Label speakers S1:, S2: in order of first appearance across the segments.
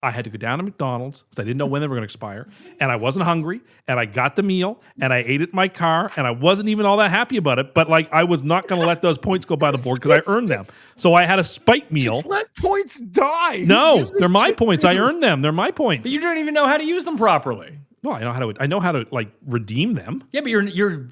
S1: I had to go down to McDonald's because I didn't know when they were going to expire, and I wasn't hungry, and I got the meal, and I ate it in my car, and I wasn't even all that happy about it, but like I was not going to let those points go by the board because I earned them. So I had a spike meal.
S2: Just let points die.
S1: No, they're my points. I earned them. They're my points.
S3: But you don't even know how to use them properly.
S1: No, I know how to like redeem them.
S3: Yeah, but you're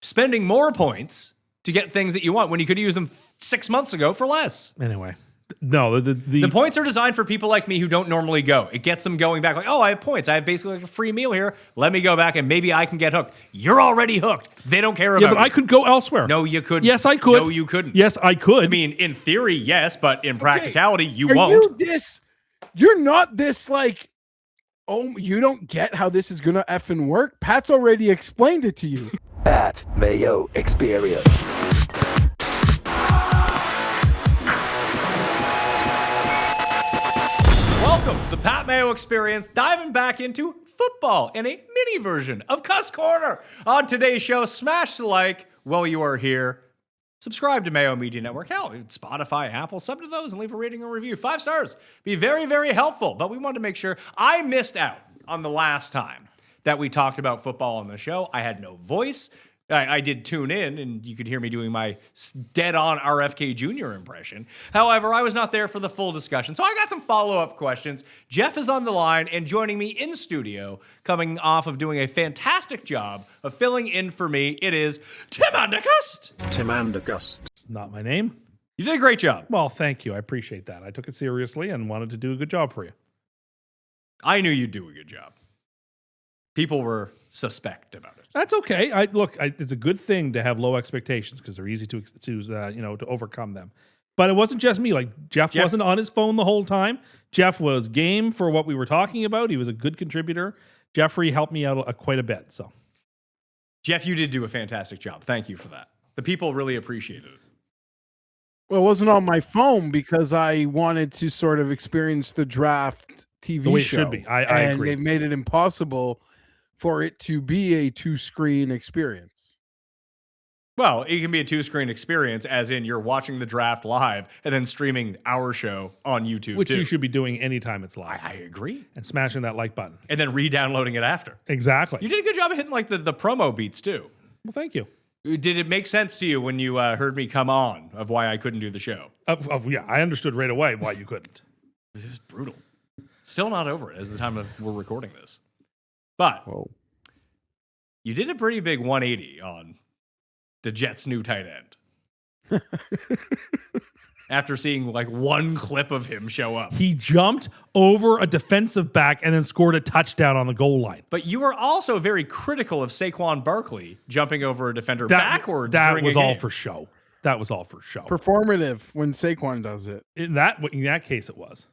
S3: spending more points to get things that you want when you could use them 6 months ago for less.
S1: Anyway. No,
S3: the points are designed for people like me who don't normally go. It gets them going back like, oh, I have points. I have basically like a free meal here. Let me go back and maybe I can get hooked. You're already hooked. They don't care about
S1: Yeah, but
S3: you.
S1: I could go elsewhere.
S3: No, you couldn't.
S1: Yes, I could.
S3: No, you couldn't.
S1: Yes, I could.
S3: I mean, in theory, yes, but in practicality, you
S2: Are
S3: won't.
S2: You're not this like, oh, you don't get how this is gonna effing work? Pat's already explained it to you.
S4: Pat Mayo Experience.
S3: Welcome to the Pat Mayo Experience, diving back into football in a mini version of Cust Corner. On today's show, smash the like while you are here. Subscribe to Mayo Media Network. Hell, Spotify, Apple, sub to those and leave a rating or review. 5 stars. Be very, very helpful. But we wanted to make sure I missed out on the last time that we talked about football on the show. I had no voice. I did tune in, and you could hear me doing my dead-on RFK Jr. impression. However, I was not there for the full discussion, so I got some follow-up questions. Geoff is on the line, and joining me in studio, coming off of doing a fantastic job of filling in for me, it is Tim Andergust.
S5: Tim Andergust.
S1: It's not my name.
S3: You did a great job.
S1: Well, thank you. I appreciate that. I took it seriously and wanted to do a good job for you.
S3: I knew you'd do a good job. People were suspect about it.
S1: That's okay. It's a good thing to have low expectations because they're easy to overcome them. But it wasn't just me. Like Geoff wasn't on his phone the whole time. Geoff was game for what we were talking about. He was a good contributor. Jeffrey helped me out quite a bit. So,
S3: Geoff, you did do a fantastic job. Thank you for that. The people really appreciated it.
S2: Well, it wasn't on my phone because I wanted to sort of experience the draft TV
S1: the way
S2: show.
S1: It should be. I agree.
S2: They've made it impossible for it to be a 2-screen experience.
S3: Well, it can be a 2-screen experience, as in you're watching the draft live and then streaming our show on YouTube,
S1: Which you should be doing anytime it's live.
S3: I agree.
S1: And smashing that like button.
S3: And then re-downloading it after.
S1: Exactly.
S3: You did a good job of hitting like the promo beats, too.
S1: Well, thank you.
S3: Did it make sense to you when you heard me come on of why I couldn't do the show?
S1: Yeah, I understood right away why you couldn't.
S3: It was brutal. Still not over it as the time we're recording this. But you did a pretty big 180 on the Jets' new tight end. After seeing like one clip of him show up.
S1: He jumped over a defensive back and then scored a touchdown on the goal line.
S3: But you were also very critical of Saquon Barkley jumping over a defender backwards.
S1: That was all for show. That was all for show.
S2: Performative when Saquon does it.
S1: In that case, it was.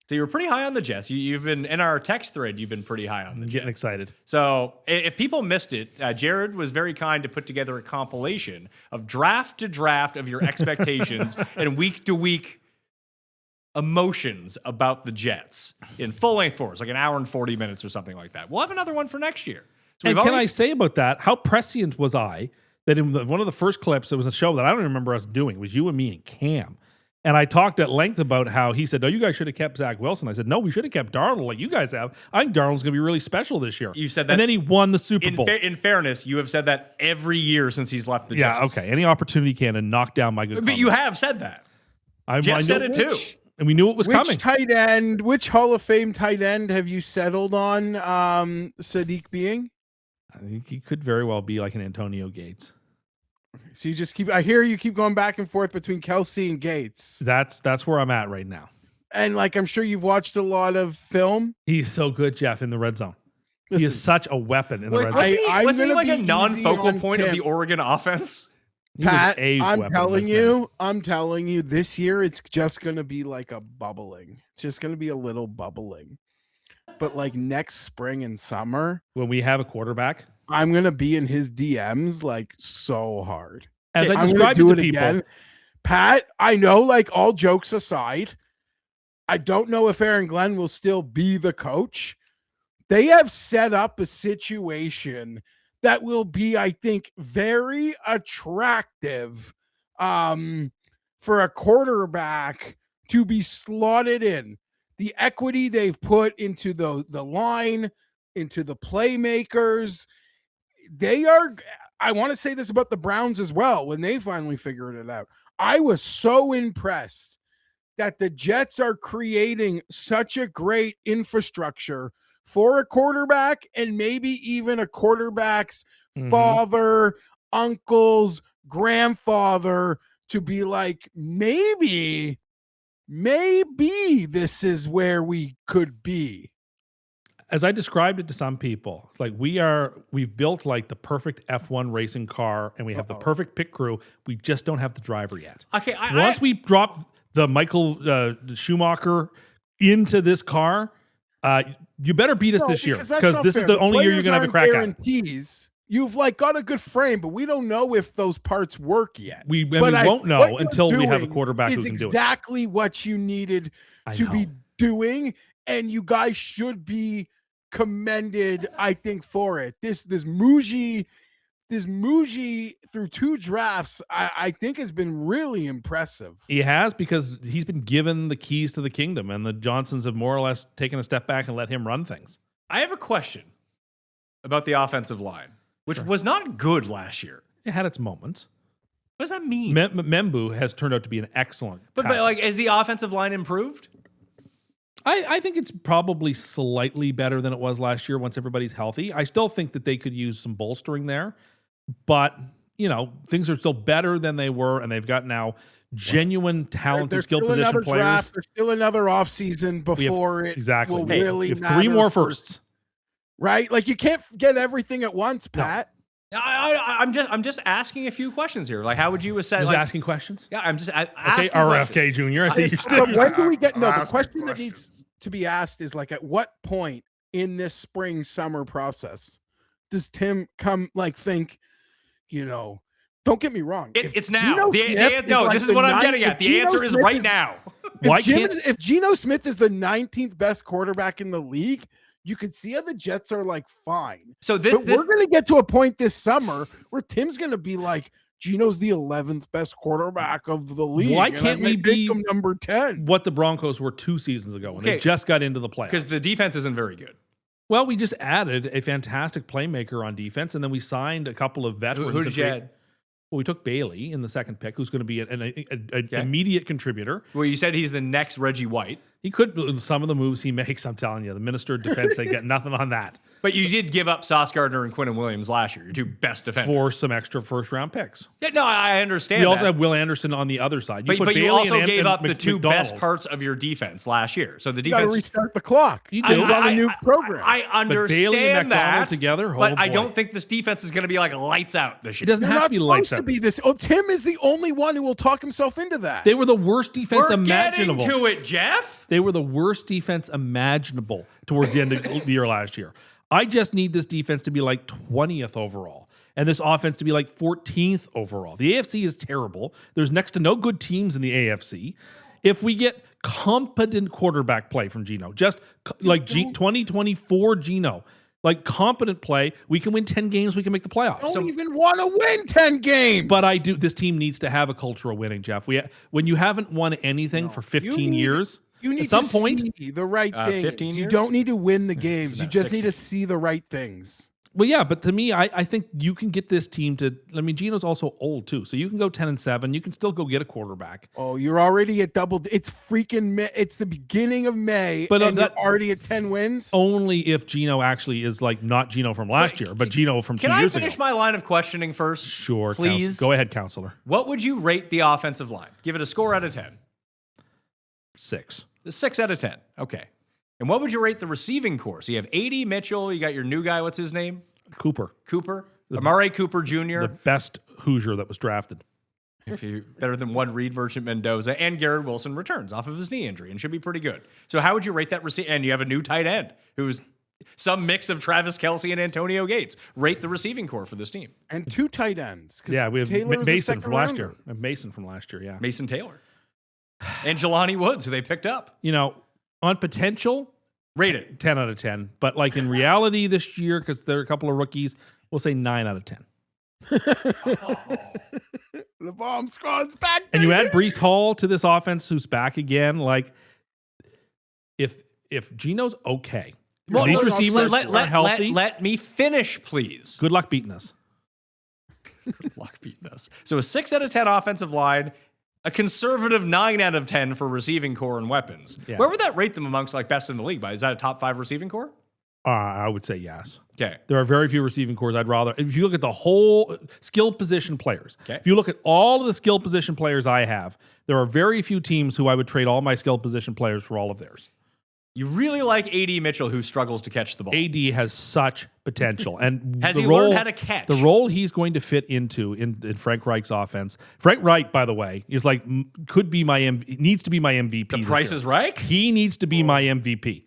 S3: So you were pretty high on the Jets. You've been in our text thread. You've been pretty high on the Jets.
S1: Getting excited.
S3: So if people missed it, Jared was very kind to put together a compilation of draft to draft of your expectations and week to week emotions about the Jets in full length forms, like an hour and 40 minutes or something like that. We'll have another one for next year. So
S1: and can I say about that? How prescient was I that in one of the first clips, it was a show that I don't even remember us doing. It was you and me and Cam. And I talked at length about how he said, no, you guys should have kept Zach Wilson. I said, no, we should have kept Darnold like you guys have. I think Darnold's going to be really special this year.
S3: You said that.
S1: And then he won the Super Bowl.
S3: In fairness, you have said that every year since he's left the Jets.
S1: Yeah, okay. Any opportunity can and knock down my good
S3: But
S1: comments.
S3: You have said that. Jeff said it too.
S1: And we knew it was coming.
S2: Which Hall of Fame tight end have you settled on Sadiq being?
S1: I think he could very well be like an Antonio Gates.
S2: So you just I hear you keep going back and forth between Kelsey and Gates.
S1: That's where I'm at right now.
S2: And like, I'm sure you've watched a lot of film.
S1: He's so good, Geoff, in the red zone. He is such a weapon in the red zone.
S3: Wasn't he like a non-focal point of the Oregon offense?
S2: Pat, I'm telling you, this year it's just going to be like a bubbling. It's just going to be a little bubbling. But like next spring and summer,
S1: when we have a quarterback,
S2: I'm going to be in his DMs like so hard.
S1: As I described it to people.
S2: Again. Pat, I know, like all jokes aside, I don't know if Aaron Glenn will still be the coach. They have set up a situation that will be, I think, very attractive for a quarterback to be slotted in. the equity they've put into the line, into the playmakers. They are, I want to say this about the Browns as well, when they finally figured it out. I was so impressed that the Jets are creating such a great infrastructure for a quarterback, and maybe even a quarterback's father, uncle's grandfather, to be like, maybe this is where we could be.
S1: As I described it to some people, it's like we've built like the perfect F1 racing car, and we have the perfect pit crew. We just don't have the driver yet.
S3: Okay,
S1: Once we drop the Michael Schumacher into this car, you better beat us this year, because this is the only year you're gonna have a crack at it.
S2: You've like got a good frame, but we don't know if those parts work yet.
S1: We won't know until we have a quarterback who can do it.
S2: Exactly what you needed to be doing, and you guys should be commended, I think, for it. This Muji through 2 drafts, I think has been really impressive.
S1: He has, because he's been given the keys to the kingdom, and the Johnsons have more or less taken a step back and let him run things.
S3: I have a question about the offensive line, which was not good last year.
S1: It had its moments.
S3: What does that mean?
S1: Membu has turned out to be an excellent
S3: but like, is the offensive line improved?
S1: I think it's probably slightly better than it was last year once everybody's healthy. I still think that they could use some bolstering there, but things are still better than they were, and they've got now genuine talented skill position players.
S2: There's still another offseason before it will really
S1: matter. 3 more firsts.
S2: Right? Like, you can't get everything at once, Pat.
S3: No. I'm just asking a few questions here. Like, how would you assess?
S1: Just asking questions?
S3: Yeah, I'm just asking
S1: RFK Jr. I see you still.
S2: When do we get? No, the question that needs to be asked is, like, at what point in this summer process does Tim come, like, think, don't get me wrong.
S3: It's now. This is what I'm getting at. The answer is right now.
S2: If Geno Smith is the 19th best quarterback in the league, you could see how the Jets are like, fine.
S3: So
S2: we're going to get to a point this summer where Tim's going to be like, Geno's the 11th best quarterback of the league.
S1: Why can't we be
S2: number 10?
S1: What the Broncos were 2 seasons ago when they just got into the playoffs?
S3: Because the defense isn't very good.
S1: Well, we just added a fantastic playmaker on defense, and then we signed a couple of veterans.
S3: Who did you add?
S1: Well, we took Bailey in the second pick, who's going to be an immediate contributor.
S3: Well, you said he's the next Reggie White.
S1: He could, some of the moves he makes, I'm telling you, the Minister of Defense, they get nothing on that.
S3: But you did give up Sauce Gardner and Quinnen Williams last year, your 2 best defenders.
S1: For some extra first-round picks.
S3: Yeah, no, I understand
S1: We also have Will Anderson on the other side.
S3: But you also gave up the 2 best parts of your defense last year. So the defense...
S2: You got to restart the clock.
S1: You do.
S2: It was on a new program.
S3: I understand
S1: Bailey and
S3: that,
S1: together,
S3: but I don't think this defense is going to be like lights out this year.
S1: It doesn't have to be lights out.
S2: Tim is the only one who will talk himself into that.
S1: They were the worst defense imaginable.
S3: We're getting to it, Geoff.
S1: They were the worst defense imaginable towards the end of the year last year. I just need this defense to be like 20th overall, and this offense to be like 14th overall. The AFC is terrible. There's next to no good teams in the AFC. If we get competent quarterback play from Geno, just like 2024 Geno, like competent play, we can win 10 games. We can make the playoffs.
S2: I don't even want to win 10 games.
S1: But I do. This team needs to have a culture of winning, Geoff. When you haven't won anything for 15 years,
S2: you need
S1: at some
S2: to
S1: point,
S2: see the right things.
S3: 15 years?
S2: You don't need to win the games. You just need to see the right things.
S1: Well, yeah, but to me, I think you can get this team to. I mean, Geno's also old too, so you can go 10-7. You can still go get a quarterback.
S2: Oh, you're already at double. It's freaking. It's the beginning of May,
S1: but
S2: and you're already at 10 wins.
S1: Only if Geno actually is like not Geno from last year, but Geno from 2 years ago.
S3: Can I finish my line of questioning first?
S1: Sure,
S3: please.
S1: Go ahead, counselor.
S3: What would you rate the offensive line? Give it a score out of 10.
S1: 6.
S3: 6 out of 10. Okay. And what would you rate the receiving core? So you have 80 Mitchell. You got your new guy. What's his name?
S1: Cooper.
S3: Amari Cooper Jr.
S1: The best Hoosier that was drafted.
S3: If you better than one Reed Merchant Mendoza, and Garrett Wilson returns off of his knee injury and should be pretty good. So how would you rate that receiver? And you have a new tight end who's some mix of Travis Kelce and Antonio Gates. Rate the receiving core for this team.
S2: And 2 tight ends.
S1: Yeah, we have Mason from last year. Yeah.
S3: Mason Taylor. And Jelani Woods, who they picked up.
S1: On potential,
S3: rate it
S1: 10 out of 10. But like in reality this year, because there are a couple of rookies, we'll say 9 out of 10.
S2: The bomb squad's back.
S1: And you add Breece Hall to this offense, who's back again. Like, if Gino's okay,
S3: Well,
S1: these
S2: no,
S1: receivers are healthy.
S3: Let me finish, please.
S1: Good luck beating us.
S3: Luck beating us. So a 6 out of 10 offensive line, a conservative 9 out of 10 for receiving core and weapons.
S1: Yes.
S3: Where would that rate them amongst like best in the league by? Is that a top 5 receiving core?
S1: I would say yes.
S3: Okay.
S1: There are very few receiving cores I'd rather. If you look at the whole skill position players,
S3: Okay.
S1: if you look at all of the skill position players I have, there are very few teams who I would trade all my skill position players for all of theirs.
S3: You really like A.D. Mitchell, who struggles to catch the ball.
S1: AD has such potential, and
S3: Has
S1: the
S3: he
S1: role,
S3: learned how to catch?
S1: The role he's going to fit into in Frank Reich's offense. Frank Reich, by the way, is like could be my needs to be my MVP.
S3: The
S1: this
S3: Price
S1: year.
S3: is right?
S1: He needs to be my MVP.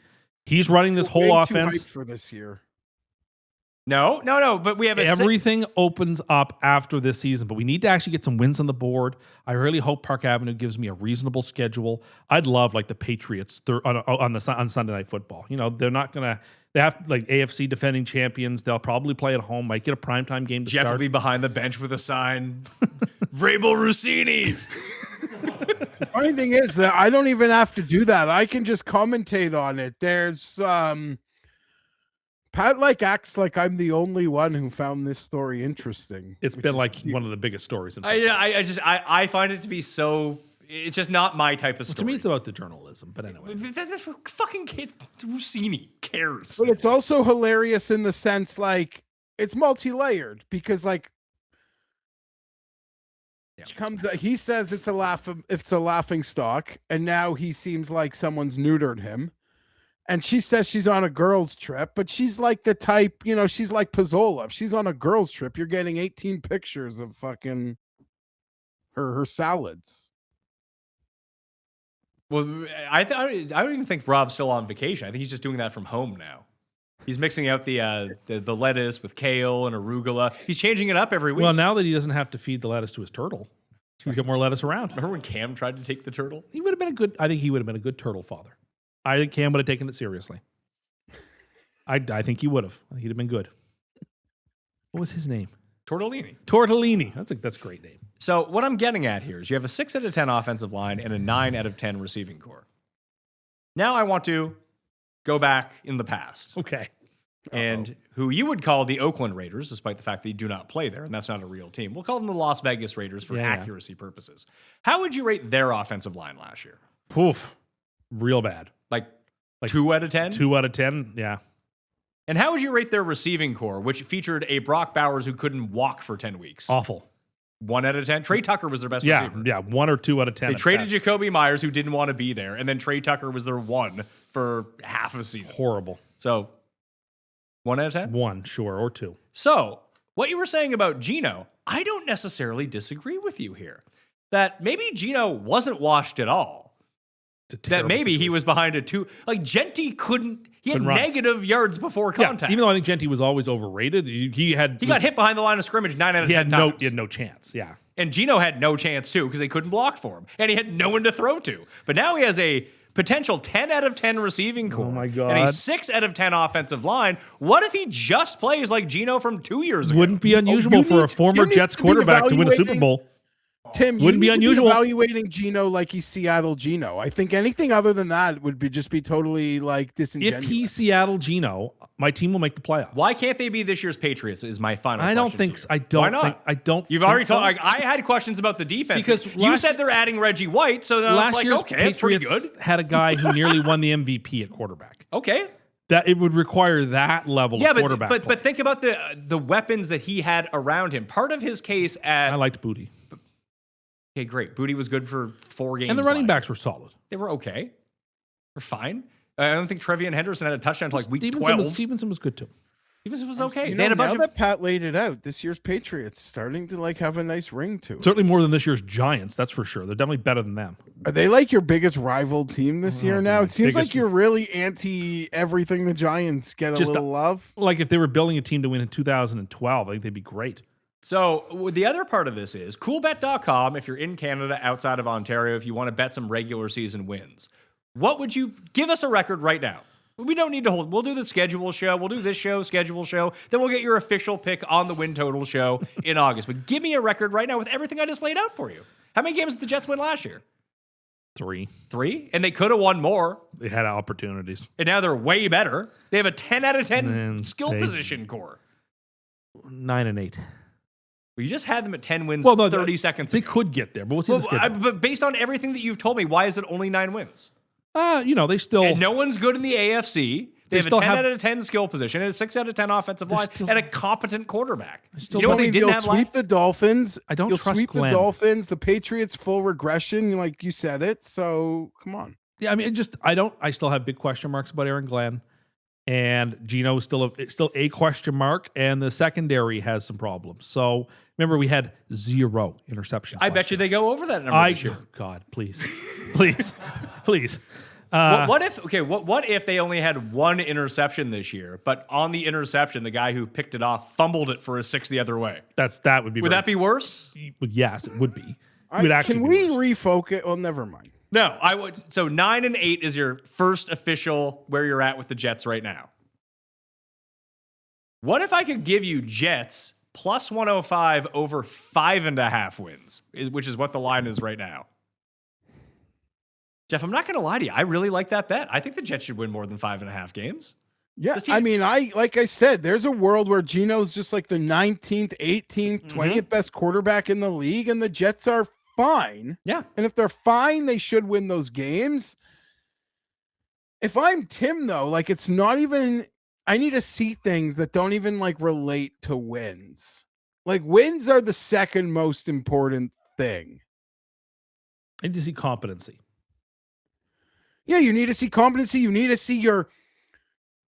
S1: He's running this whole
S2: Way too
S1: offense.
S2: hyped for this year.
S3: No. But we have
S1: Everything opens up after this season, but we need to actually get some wins on the board. I really hope Park Avenue gives me a reasonable schedule. I'd love like the Patriots on Sunday Night Football. You know, they're not gonna. They have like AFC defending champions. They'll probably play at home. Might get a primetime game to
S3: Jeff will
S1: start.
S3: be behind the bench with a sign. Vrabel Rossini.
S2: The funny thing is that I don't even have to do that. I can just commentate on it. There's Pat acts like I'm the only one who found this story interesting.
S1: It's
S2: which
S1: been
S2: is
S1: like
S2: cute.
S1: one of the biggest stories in football.
S3: I find it to be so. It's just not my type of story.
S1: To me, it's about the journalism. But anyway,
S3: That's fucking kids. Rossini cares.
S2: But it's also hilarious in the sense like it's multi-layered because like he says it's a laughing stock, and now he seems like someone's neutered him. And she says she's on a girls' trip, but she's like the type, you know, she's like Pizzola. If she's on a girls' trip, you're getting 18 pictures of fucking her salads.
S3: Well, I don't even think Rob's still on vacation. I think he's just doing that from home now. He's mixing out the lettuce with kale and arugula. He's changing it up every week.
S1: well, now that he doesn't have to feed the lettuce to his turtle, he's got more lettuce around.
S3: Remember when Cam tried to take the turtle?
S1: He would have been a good. I think he would have been a good turtle father. I think Cam would have taken it seriously. I think he would have. I think he'd have been good. What was his name?
S3: Tortellini.
S1: Tortellini. That's a great name.
S3: So what I'm getting at here is you have a 6 out of 10 offensive line and a 9 out of 10 receiving core. Now I want to go back in the past.
S1: Okay.
S3: And who you would call the Oakland Raiders, despite the fact that you do not play there, and that's not a real team. We'll call them the Las Vegas Raiders for
S1: Yeah.
S3: accuracy purposes. How would you rate their offensive line last year?
S1: Poof. Real bad.
S3: Like
S1: Like
S3: 2 out of 10?
S1: 2 out of 10. Yeah.
S3: And how would you rate their receiving core, which featured a Brock Bowers who couldn't walk for 10 weeks?
S1: Awful.
S3: 1 out of 10? Trey Tucker was their best
S1: Yeah.
S3: receiver.
S1: Yeah. 1 or 2 out of 10.
S3: They
S1: at
S3: traded
S1: best.
S3: Jacoby Myers, who didn't want to be there, and then Trey Tucker was their 1 for half a season.
S1: Horrible.
S3: So, 1 out of 10?
S1: 1, sure, or 2.
S3: So, what you were saying about Gino, I don't necessarily disagree with you here. That maybe Gino wasn't washed at all. That maybe he was behind a 2. Like, Genty he had
S1: Couldn't run.
S3: negative yards before
S1: Yeah,
S3: contact.
S1: even though I think Genty was always overrated, he
S3: got hit behind the line of scrimmage 9 out of
S1: He
S3: 10
S1: had
S3: times.
S1: he had no chance. Yeah.
S3: And Gino had no chance too because they couldn't block for him. And he had no one to throw to. But now he has a potential 10 out of 10 receiving core.
S1: Oh my
S3: And
S1: God.
S3: a 6 out of 10 offensive line. What if he just plays like Gino from 2 years ago?
S1: Wouldn't be unusual
S2: you
S1: for a
S2: need-
S1: former
S2: you need
S1: Jets
S2: to be
S1: quarterback to win a Super
S2: evaluating-
S1: Bowl.
S2: Tim,
S1: Wouldn't be
S2: you need to
S1: unusual.
S2: evaluating Gino like he's Seattle Gino. I think anything other than that would just be totally like disingenuous.
S1: If he's Seattle Gino, my team will make the playoffs.
S3: Why can't they be this year's Patriots is my final
S1: I don't
S3: question
S1: think
S3: to
S1: so.
S3: you.
S1: I don't
S3: Why not?
S1: think I don't
S3: You've
S1: think
S3: already
S1: so.
S3: told I had questions about the defense.
S1: Because
S3: you
S1: last-
S3: said they're adding Reggie White, so now it's
S1: Last
S3: like,
S1: year's
S3: okay, that's pretty
S1: Patriots
S3: good.
S1: had a guy who nearly won the MVP at quarterback.
S3: Okay.
S1: That it would require that level
S3: Yeah,
S1: of quarterback.
S3: but
S1: play.
S3: think about the weapons that he had around him. Part of his case at
S1: I liked Booty.
S3: okay, great. Booty was good for 4 games.
S1: And the running
S3: last
S1: backs were solid.
S3: They were okay. They're fine. I don't think Trevian Henderson had a touchdown until like week 12.
S1: Stevenson was good too.
S3: Stevenson was okay.
S2: You
S3: They had
S2: know,
S3: a bunch
S2: now
S3: of
S2: that Pat laid it out, this year's Patriots starting to like have a nice ring to it.
S1: Certainly more than this year's Giants, that's for sure. They're definitely better than them.
S2: Are they like your biggest rival team this year now? It seems
S1: biggest-
S2: like you're really anti everything the Giants get a
S1: Just
S2: little love.
S1: Like if they were building a team to win in 2012, I think they'd be great.
S3: So the other part of this is coolbet.com. If you're in Canada, outside of Ontario, if you want to bet some regular season wins, what would you give us a record right now? We don't need to hold. We'll do the schedule show. We'll do this show, schedule show. Then we'll get your official pick on the win total show in August. But give me a record right now with everything I just laid out for you. How many games did the Jets win last year?
S1: 3.
S3: 3? And they could have won more.
S1: They had opportunities.
S3: And now they're way better. They have a 10 out of 10
S1: And
S3: skill
S1: they-
S3: position core.
S1: 9 and 8.
S3: Well, you just had them at 10 wins
S1: Well, no,
S3: 30 seconds
S1: They
S3: ago.
S1: could get there, but we'll see. This get
S3: But based on everything that you've told me, why is it only 9 wins?
S1: they still.
S3: And no one's good in the AFC. They have a
S1: still
S3: 10
S1: have-
S3: out of 10 skill position and a 6 out of 10 offensive line
S1: still-
S3: and a competent quarterback.
S1: still-
S3: You know what they
S2: You'll
S3: didn't have
S2: sweep
S3: last?
S2: the Dolphins.
S1: I don't
S2: You'll
S1: trust
S2: sweep
S1: Glenn.
S2: the Dolphins. The Patriots full regression, like you said it. So come on.
S1: Yeah, I mean, I still have big question marks about Aaron Glenn, and Gino is still a question mark, and the secondary has some problems. So remember, we had 0 interceptions.
S3: I
S1: last
S3: bet you
S1: year.
S3: they go over that number this year.
S1: God, please, please, please.
S3: What if they only had 1 interception this year, but on the interception, the guy who picked it off fumbled it for a 6 the other way?
S1: That would be.
S3: Would that be worse?
S1: Yes, it would be. It would actually.
S2: Can
S1: be
S2: we
S1: worse.
S2: refocus? Well, never mind.
S3: No, I would. So 9 and 8 is your first official where you're at with the Jets right now. What if I could give you Jets plus 105 over 5.5 wins, which is what the line is right now? Jeff, I'm not going to lie to you. I really like that bet. I think the Jets should win more than 5.5 games.
S2: Yeah,
S3: This team-
S2: I mean, like I said, there's a world where Gino's just like the 19th, 18th, 20th best quarterback in the league, and the Jets are fine.
S1: Yeah.
S2: And if they're fine, they should win those games. If I'm Tim, though, like it's not even, I need to see things that don't even like relate to wins. Like wins are the second most important thing.
S1: I need to see competency.
S2: Yeah, you need to see competency. You need to see your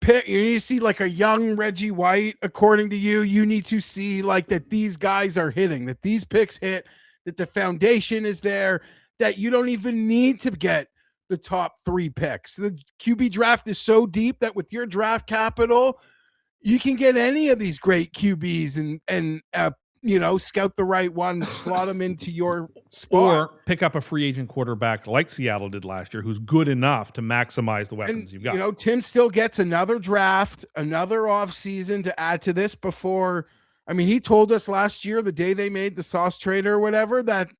S2: pick. You need to see like a young Reggie White, according to you. You need to see like that these guys are hitting, that these picks hit, that the foundation is there, that you don't even need to get the top 3 picks. The QB draft is so deep that with your draft capital, you can get any of these great QBs and scout the right one, slot them into your spot.
S1: Or pick up a free agent quarterback like Seattle did last year, who's good enough to maximize the weapons you've got.
S2: Tim still gets another draft, another offseason to add to this before. I mean, he told us last year, the day they made the sauce trade or whatever, that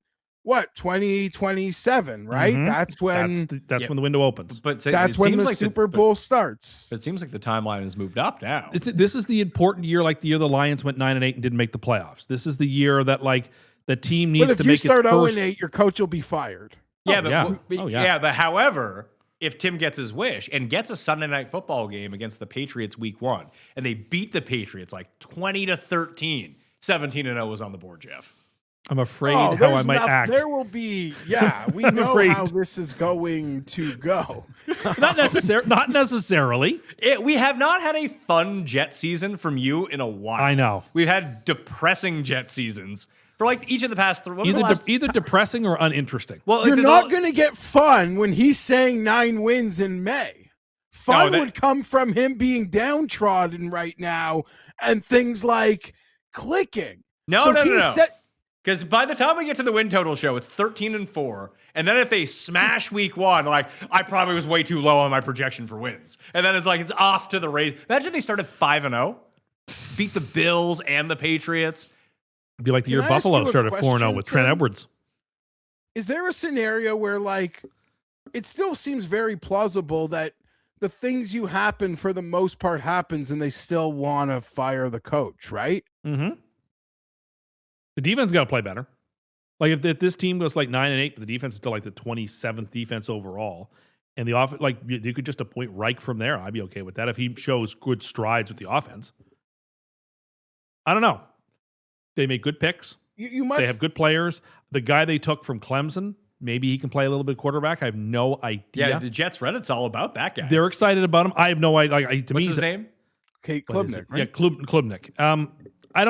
S2: 2027, right?
S1: Mhm.
S2: That's when
S1: That's when the window opens.
S3: But
S2: that's when the Super Bowl starts.
S3: It seems like the timeline has moved up now.
S1: This is the important year, like the year the Lions went 9 and 8 and didn't make the playoffs. This is the year that like the team needs
S2: But if
S1: to
S2: you
S1: make
S2: start
S1: its
S2: 0
S1: first.
S2: and 8, your coach will be fired.
S3: Yeah,
S1: yeah.
S3: but however, if Tim gets his wish and gets a Sunday night football game against the Patriots week 1, and they beat the Patriots like 20-13, 17-0 was on the board, Jeff.
S1: I'm afraid
S2: Oh,
S1: how I
S2: there's
S1: might
S2: nothing-
S1: act.
S2: There will be, we know
S1: afraid.
S2: how this is going to go.
S1: Not necessarily.
S3: We have not had a fun Jet season from you in a while.
S1: I know.
S3: We've had depressing Jet seasons for like each of the past 3. When was the last?
S1: Either depressing or uninteresting.
S3: Well,
S2: You're
S3: like,
S2: not going to get fun when he's saying 9 wins in May. Fun
S3: that-
S2: would come from him being downtrodden right now and things like clicking.
S3: No.
S2: he's set-
S3: Because by the time we get to the win total show, it's 13-4. And then if they smash week 1, like I probably was way too low on my projection for wins. And then it's like it's off to the race. Imagine they started 5-0, beat the Bills and the Patriots.
S1: It'd be like the year
S2: Can I ask
S1: Buffalo
S2: you a
S1: started 4-0
S2: question,
S1: with Trent
S2: Tim?
S1: Edwards.
S2: Is there a scenario where like it still seems very plausible that the things you happen for the most part happens and they still want to fire the coach, right?
S1: Mm-hmm. The defense got to play better. Like if this team goes like 9 and 8, but the defense is still like the 27th defense overall, and the offense, like you could just appoint Reich from there. I'd be okay with that if he shows good strides with the offense. I don't know. They make good picks.
S2: You must
S1: They have good players. The guy they took from Clemson, maybe he can play a little bit of quarterback. I have no idea.
S3: Yeah, the Jets Reddit's all about that guy.
S1: They're excited about him. I have no idea. Like, to
S3: What's
S1: me,
S3: his name?
S2: Kate
S1: what is
S2: Klubnik,
S1: it?
S2: right?
S1: Yeah, Klubnik. I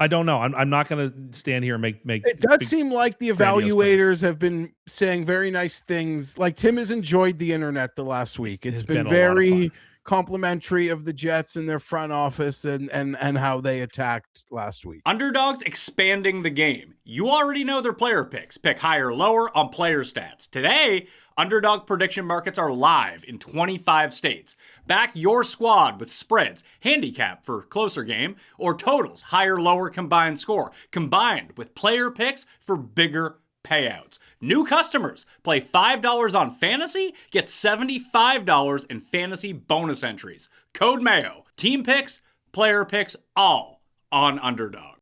S1: don't know. I'm not going to stand here and make.
S2: It does
S1: big-
S2: seem like the
S1: grandiose
S2: evaluators have been saying very nice things. Like Tim has enjoyed the internet the last week. It's
S1: has
S2: been
S1: been a lot of
S2: very
S1: fun.
S2: complimentary of the Jets and their front office and how they attacked last week.
S3: Underdogs expanding the game. You already know their player picks. Pick higher or lower on player stats. Today, Underdog prediction markets are live in 25 states. Back your squad with spreads, handicap for closer game, or totals, higher, lower combined score, combined with player picks for bigger payouts. New customers play $5 on fantasy, get $75 in fantasy bonus entries. Code Mayo. Team picks, player picks, all on Underdog.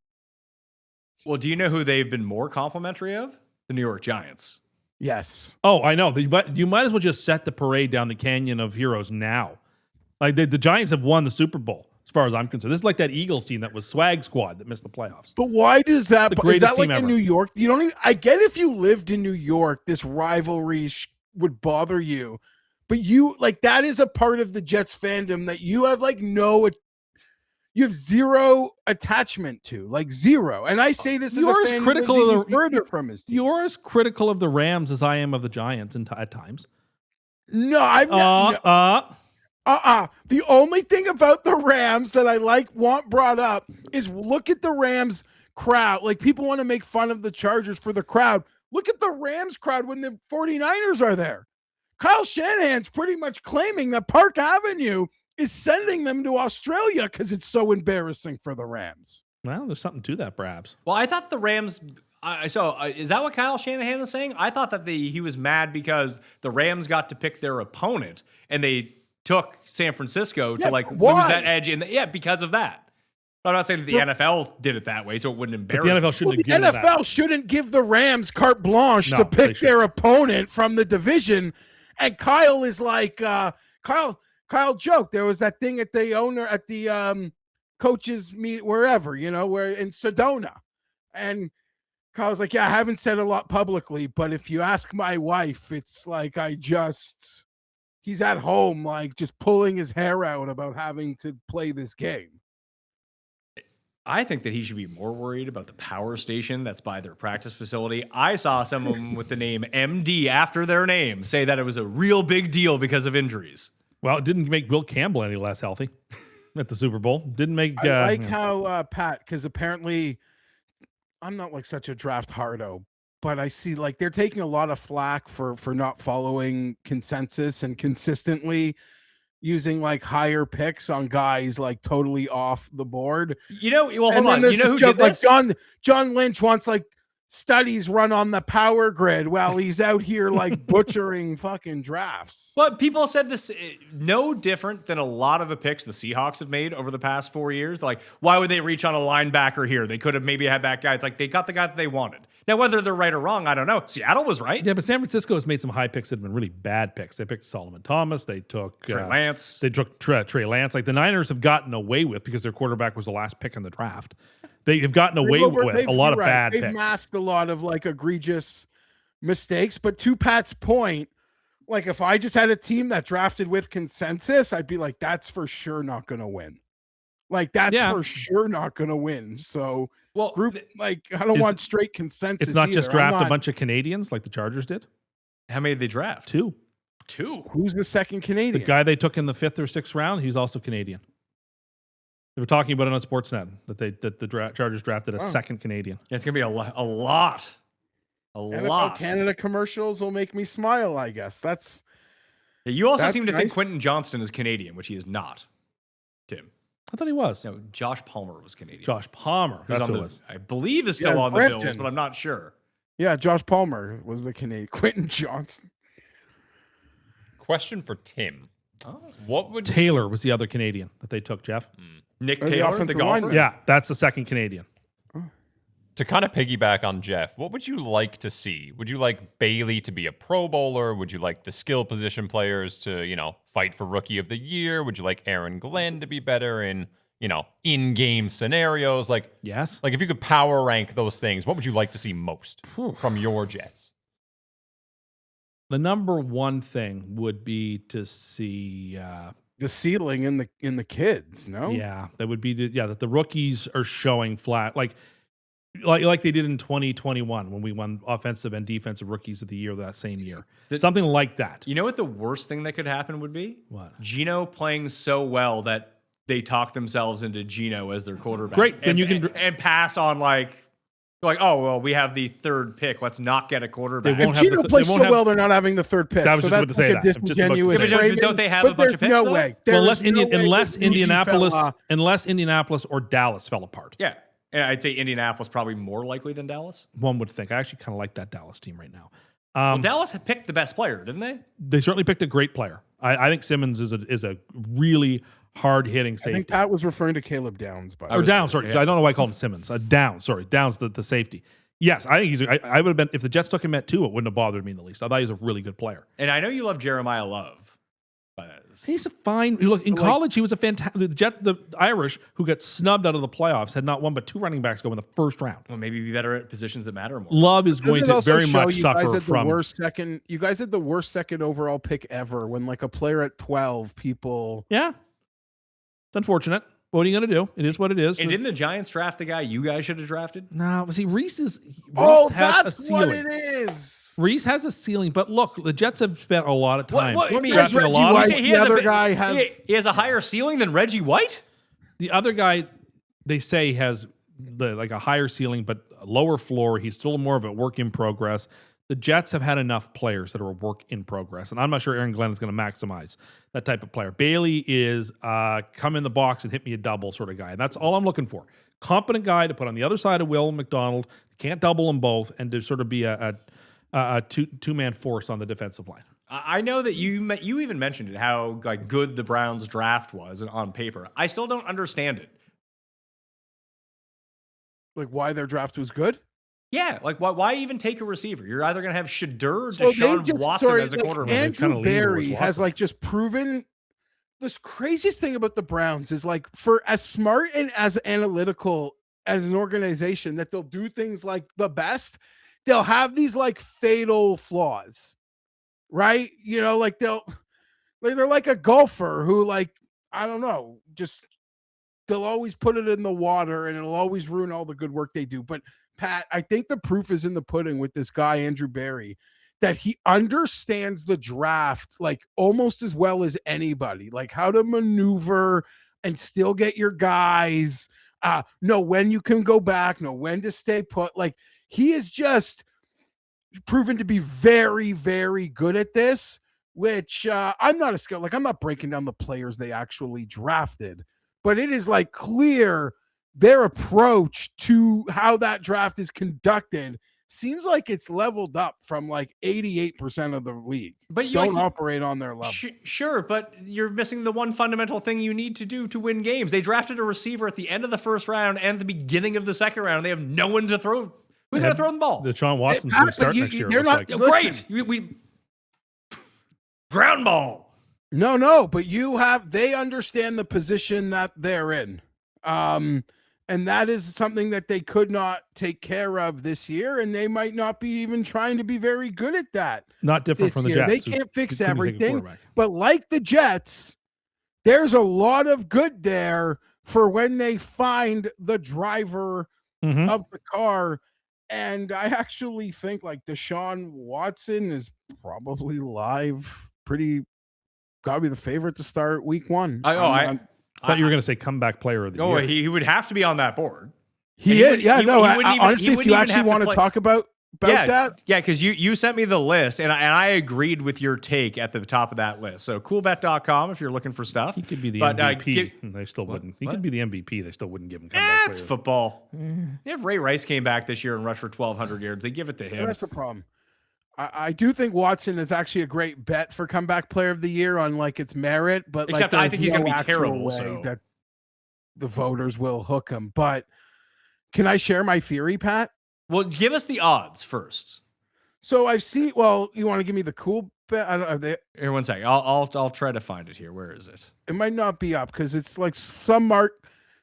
S3: Well, do you know who they've been more complimentary of? The New York Giants.
S2: Yes.
S1: Oh, I know. But you might as well just set the parade down the Canyon of Heroes now. Like the Giants have won the Super Bowl, as far as I'm concerned. This is like that Eagles team that was swag squad that missed the playoffs.
S2: But why does that?
S1: The
S2: Is that
S1: greatest
S2: like
S1: team
S2: in
S1: ever.
S2: New York? You don't even. I get if you lived in New York, this rivalry would bother you. But you like that is a part of the Jets fandom that you have like you have zero attachment to, like zero. And I say this as
S1: You're
S2: a
S1: as
S2: fan
S1: critical
S2: who lives
S1: of
S2: even further from his team.
S1: You're as critical of the Rams as I am of the Giants at times.
S2: No, I've not. The only thing about the Rams that I want brought up is look at the Rams crowd. Like people want to make fun of the Chargers for the crowd. Look at the Rams crowd when the 49ers are there. Kyle Shanahan's pretty much claiming that Park Avenue is sending them to Australia because it's so embarrassing for the Rams.
S1: Well, there's something to that, perhaps.
S3: Well, I thought the Rams. Is that what Kyle Shanahan is saying? I thought that he was mad because the Rams got to pick their opponent and they took San Francisco to lose that edge. Because of that. I'm not saying that the NFL did it that way, so it wouldn't embarrass.
S1: But the NFL shouldn't have given
S2: the NFL shouldn't give the Rams carte blanche to pick their opponent from the division. And Kyle is like, Kyle joked. There was that thing at the coaches meet wherever, where in Sedona. And Kyle's like, yeah, I haven't said a lot publicly, but if you ask my wife, it's like he's at home, like just pulling his hair out about having to play this game.
S3: I think that he should be more worried about the power station that's by their practice facility. I saw someone with the name MD after their name say that it was a real big deal because of injuries.
S1: Well, it didn't make Will Campbell any less healthy at the Super Bowl. Didn't make.
S2: I like how Pat, because apparently I'm not like such a draft hardo, but I see like they're taking a lot of flack for not following consensus and consistently using like higher picks on guys like totally off the board.
S3: Hold on. You know who did this?
S2: Like John Lynch wants like studies run on the power grid while he's out here like butchering fucking drafts.
S3: But people said this no different than a lot of the picks the Seahawks have made over the past 4 years. Like, why would they reach on a linebacker here? They could have maybe had that guy. It's like they got the guy that they wanted. Now, whether they're right or wrong, I don't know. Seattle was right.
S1: Yeah, but San Francisco has made some high picks that have been really bad picks. They picked Solomon Thomas. They took
S3: Trey Lance.
S1: They took Trey Lance. Like the Niners have gotten away with because their quarterback was the last pick in the draft. They have gotten away with a lot of bad picks.
S2: They've masked a lot of like egregious mistakes. But to Pat's point, like if I just had a team that drafted with consensus, I'd be like, that's for sure not going to win. Like that's for sure not going to win. So I don't want straight consensus.
S1: It's not
S2: either.
S1: just draft a bunch of Canadians like the Chargers did.
S3: How many did they draft?
S1: Two.
S2: Who's the second Canadian?
S1: The guy they took in the 5th or 6th round. He's also Canadian. They were talking about it on Sportsnet that the Chargers drafted a second Canadian.
S3: It's gonna be a lot.
S2: NFL Canada commercials will make me smile. I guess that's.
S3: You also seem to think Quentin Johnston is Canadian, which he is not. Tim.
S1: I thought he was.
S3: No, Josh Palmer was Canadian.
S1: Josh Palmer. That's what it was.
S3: I believe is still on the Bills, but I'm not sure.
S2: Yeah, Josh Palmer was the Canadian. Quentin Johnston.
S5: Question for Tim. What would
S1: Taylor was the other Canadian that they took, Geoff?
S3: Nick Taylor, the golfer?
S1: Yeah, that's the second Canadian.
S5: To kind of piggyback on Geoff, what would you like to see? Would you like Bailey to be a Pro Bowler? Would you like the skill position players to, fight for Rookie of the Year? Would you like Aaron Glenn to be better in, in-game scenarios? Like,
S1: yes.
S5: Like if you could power rank those things, what would you like to see most from your Jets?
S1: The number one thing would be to see
S2: the ceiling in the kids. No,
S1: yeah, that would be that the rookies are showing flat like they did in 2021 when we won offensive and defensive rookies of the year that same year. Something like that.
S3: You know what the worst thing that could happen would be?
S1: What?
S3: Geno playing so well that they talk themselves into Geno as their quarterback.
S1: Great, then you can
S3: and pass on like, oh well, we have the third pick. Let's not get a quarterback.
S2: If Geno plays so well, they're not having the third pick.
S1: I was just about to say that.
S2: Disingenuous.
S3: Don't they have a bunch of picks?
S2: No way.
S1: Well, unless Indianapolis or Dallas fell apart.
S3: Yeah. And I'd say Indianapolis probably more likely than Dallas.
S1: One would think. I actually kind of like that Dallas team right now.
S3: Well, Dallas had picked the best player, didn't they?
S1: They certainly picked a great player. I think Simmons is a really hard hitting
S2: I
S1: safety.
S2: think Pat was referring to Caleb Downs, but
S1: Or Downs, sorry. I don't know why I called him Simmons. Downs, sorry. Downs, the safety. Yes, I think he's. I would have been if the Jets took him at 2, it wouldn't have bothered me in the least. I thought he was a really good player.
S3: And I know you love Jeremiah Love. But
S1: He's a fine. Look, in college, he was a fantastic. The Irish who got snubbed out of the playoffs had not one but 2 running backs go in the first round.
S3: well, maybe be better at positions that matter more.
S1: Love is going
S2: Doesn't it
S1: to
S2: also
S1: very
S2: show
S1: much
S2: you guys
S1: suffer
S2: had the
S1: from.
S2: worst second. You guys had the worst second overall pick ever when like a player at 12 people.
S1: Yeah, it's unfortunate. What are you going to do? It is what it is.
S3: And didn't the Giants draft the guy you guys should have drafted?
S1: No, see, Reese has
S2: That's
S1: a
S2: what
S1: ceiling.
S2: it is.
S1: Reese has a ceiling, but look, the Jets have spent a lot of time
S3: I mean,
S1: drafting a
S2: Reggie
S1: lot.
S2: White-
S1: Of,
S3: He
S2: the
S3: has a
S2: other
S3: bit-
S2: guy has-
S3: he has a higher ceiling than Reggie White?
S1: the other guy, they say has like a higher ceiling but a lower floor. He's still more of a work in progress. The Jets have had enough players that are a work in progress, and I'm not sure Aaron Glenn is going to maximize that type of player. Bailey is come in the box and hit me a double sort of guy, and that's all I'm looking for. Competent guy to put on the other side of Will McDonald. Can't double them both, and to sort of be a two-man force on the defensive line.
S3: I know that you even mentioned it, how like good the Browns draft was on paper. I still don't understand it.
S2: Like why their draft was good.
S3: Yeah, like why even take a receiver? You're either going to have Shadur or
S2: So they
S3: Deshaun
S2: just-
S3: Watson
S2: sorry,
S3: as a
S2: like,
S3: quarterback.
S1: kinda
S2: Andrew
S1: lean
S2: Barry
S1: towards
S2: has
S1: Watson.
S2: like just proven this craziest thing about the Browns is like for as smart and as analytical as an organization that they'll do things like the best, they'll have these like fatal flaws, right? You know, like they're like a golfer who like, I don't know, just they'll always put it in the water and it'll always ruin all the good work they do. But Pat, I think the proof is in the pudding with this guy, Andrew Barry, that he understands the draft like almost as well as anybody, like how to maneuver and still get your guys, know when you can go back, know when to stay put. Like he is just proven to be very, very good at this, which I'm not a skill. Like I'm not breaking down the players they actually drafted, but it is like clear their approach to how that draft is conducted seems like it's leveled up from like 88% of the league.
S3: But you
S2: Don't
S3: like,
S2: operate on their level.
S3: sure, but you're missing the one fundamental thing you need to do to win games. They drafted a receiver at the end of the first round and the beginning of the second round. They have no one to throw. Who's going to throw the ball?
S1: The Sean Watson's
S2: Pat,
S1: going to
S2: but
S1: start
S2: you-
S1: next year.
S2: they're
S1: it
S2: not-
S1: looks like.
S2: Listen.
S3: Great. We ground ball.
S2: No, but they understand the position that they're in. And that is something that they could not take care of this year. And they might not be even trying to be very good at that.
S1: Not different
S2: this
S1: from the
S2: year.
S1: Jets.
S2: They
S1: who
S2: can't fix
S1: couldn't take a
S2: everything.
S1: quarterback.
S2: But like the Jets, there's a lot of good there for when they find the driver
S1: Mhm.
S2: of the car. And I actually think like Deshaun Watson is probably live gotta be the favorite to start week 1.
S1: I thought you were going to say comeback player of the
S3: Oh,
S1: year.
S3: he would have to be on that board.
S2: he is. Yeah, no.
S3: wouldn't even-
S2: Honestly,
S3: he
S2: if
S3: wouldn't
S2: you
S3: even
S2: actually
S3: have to
S2: want to
S3: play-
S2: talk about that,
S3: Yeah, because you sent me the list, and I agreed with your take at the top of that list. So coolbet.com if you're looking for stuff.
S1: He could be the
S3: But,
S1: MVP. and they still wouldn't. He
S3: what?
S1: could be the MVP. They still wouldn't give him comeback
S3: It's
S1: player.
S3: football. If Ray Rice came back this year and rushed for 1,200 yards, they give it to him.
S2: that's the problem. I do think Watson is actually a great bet for comeback player of the year on like its merit, but
S3: Except
S2: like,
S3: I think he's
S2: going
S3: gonna
S2: to
S3: be terrible, so.
S2: that the voters will hook him. But can I share my theory, Pat?
S3: Well, give us the odds first.
S2: So I've seen. Well, you want to give me the cool bet? I don't, are they,
S3: Here, one second. I'll try to find it here. Where is it?
S2: it might not be up because it's like some mark.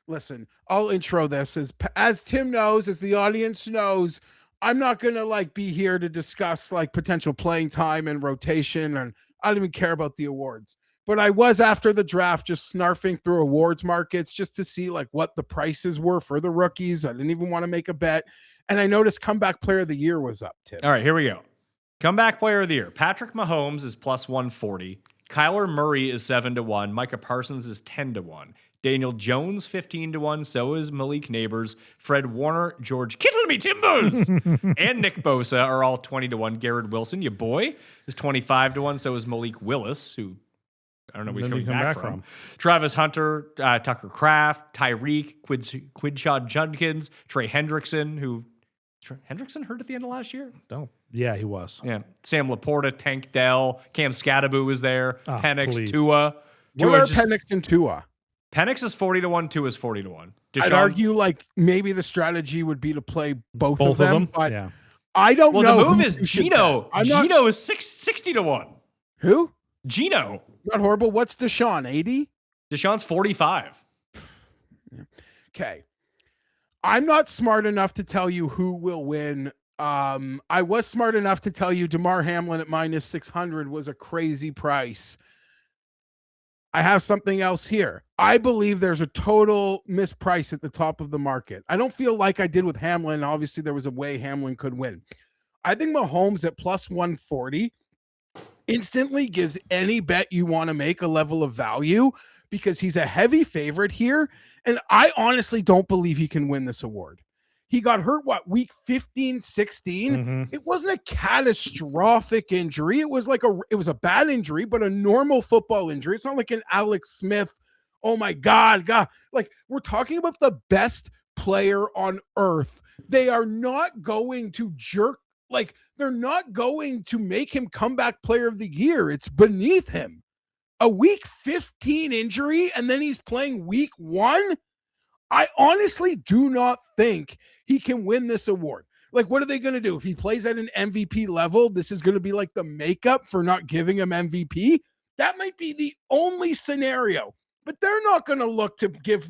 S2: Listen, I'll intro this as Tim knows, as the audience knows. I'm not gonna like be here to discuss like potential playing time and rotation, and I don't even care about the awards. But I was after the draft just snarfing through awards markets just to see like what the prices were for the rookies. I didn't even want to make a bet, and I noticed comeback player of the year was up. Tim.
S3: All right, here we go. Comeback player of the year. Patrick Mahomes is plus 140. Kyler Murray is 7-1. Micah Parsons is 10-1. Daniel Jones 15-1. So is Malik Neighbors. Fred Warner, George Kittle me Timbers, and Nick Bosa are all 20-1. Garrett Wilson, your boy, is 25-1. So is Malik Willis, who I don't know where he's
S1: When
S3: coming
S1: did he come
S3: back
S1: back
S3: from. Travis Hunter, Tucker Kraft, Tyreek, Quinshaw Judkins, Trey Hendrickson, Hendrickson hurt at the end of last year?
S1: No. Yeah, he was.
S3: Yeah. Sam Laporta, Tank Dell, Cam Scatterbo was there, Penix,
S1: please.
S3: Tua.
S2: What are Penix and Tua?
S3: Penix is 40-1, Tua is 40-1.
S2: I'd argue like maybe the strategy would be to play both of them. But
S1: yeah.
S2: I don't know.
S3: Well, the move
S2: who
S3: is
S2: you should
S3: Gino.
S2: bet.
S3: Gino is 60-1.
S2: Who?
S3: Gino.
S2: Not horrible. What's Deshaun? 80?
S3: Deshaun's 45.
S2: Okay. I'm not smart enough to tell you who will win. I was smart enough to tell you DeMar Hamlin at minus 600 was a crazy price. I have something else here. I believe there's a total misprice at the top of the market. I don't feel like I did with Hamlin. Obviously, there was a way Hamlin could win. I think Mahomes at plus 140 instantly gives any bet you want to make a level of value because he's a heavy favorite here. And I honestly don't believe he can win this award. He got hurt, week 15, 16?
S1: Mm-hmm.
S2: It wasn't a catastrophic injury. It was a bad injury, but a normal football injury. It's not like an Alex Smith. Oh my God. Like, we're talking about the best player on earth. They are not going to they're not going to make him comeback player of the year. It's beneath him. A week 15 injury, and then he's playing week 1. I honestly do not think he can win this award. Like, what are they going to do? If he plays at an MVP level, this is going to be like the makeup for not giving him MVP. That might be the only scenario, but they're not going to look to give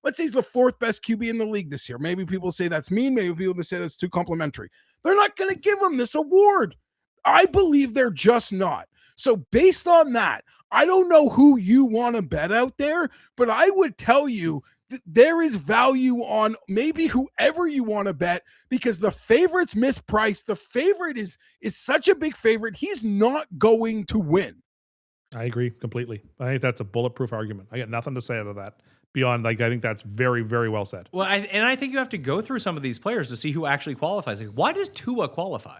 S2: let's say he's the 4th best QB in the league this year. Maybe people say that's mean. Maybe people say that's too complimentary. They're not going to give him this award. I believe they're just not. So based on that, I don't know who you want to bet out there, but I would tell you there is value on maybe whoever you want to bet because the favorite's mispriced. The favorite is such a big favorite. He's not going to win.
S1: I agree completely. I think that's a bulletproof argument. I got nothing to say out of that beyond, I think that's very, very well said.
S3: Well, I think you have to go through some of these players to see who actually qualifies. Like, why does Tua qualify?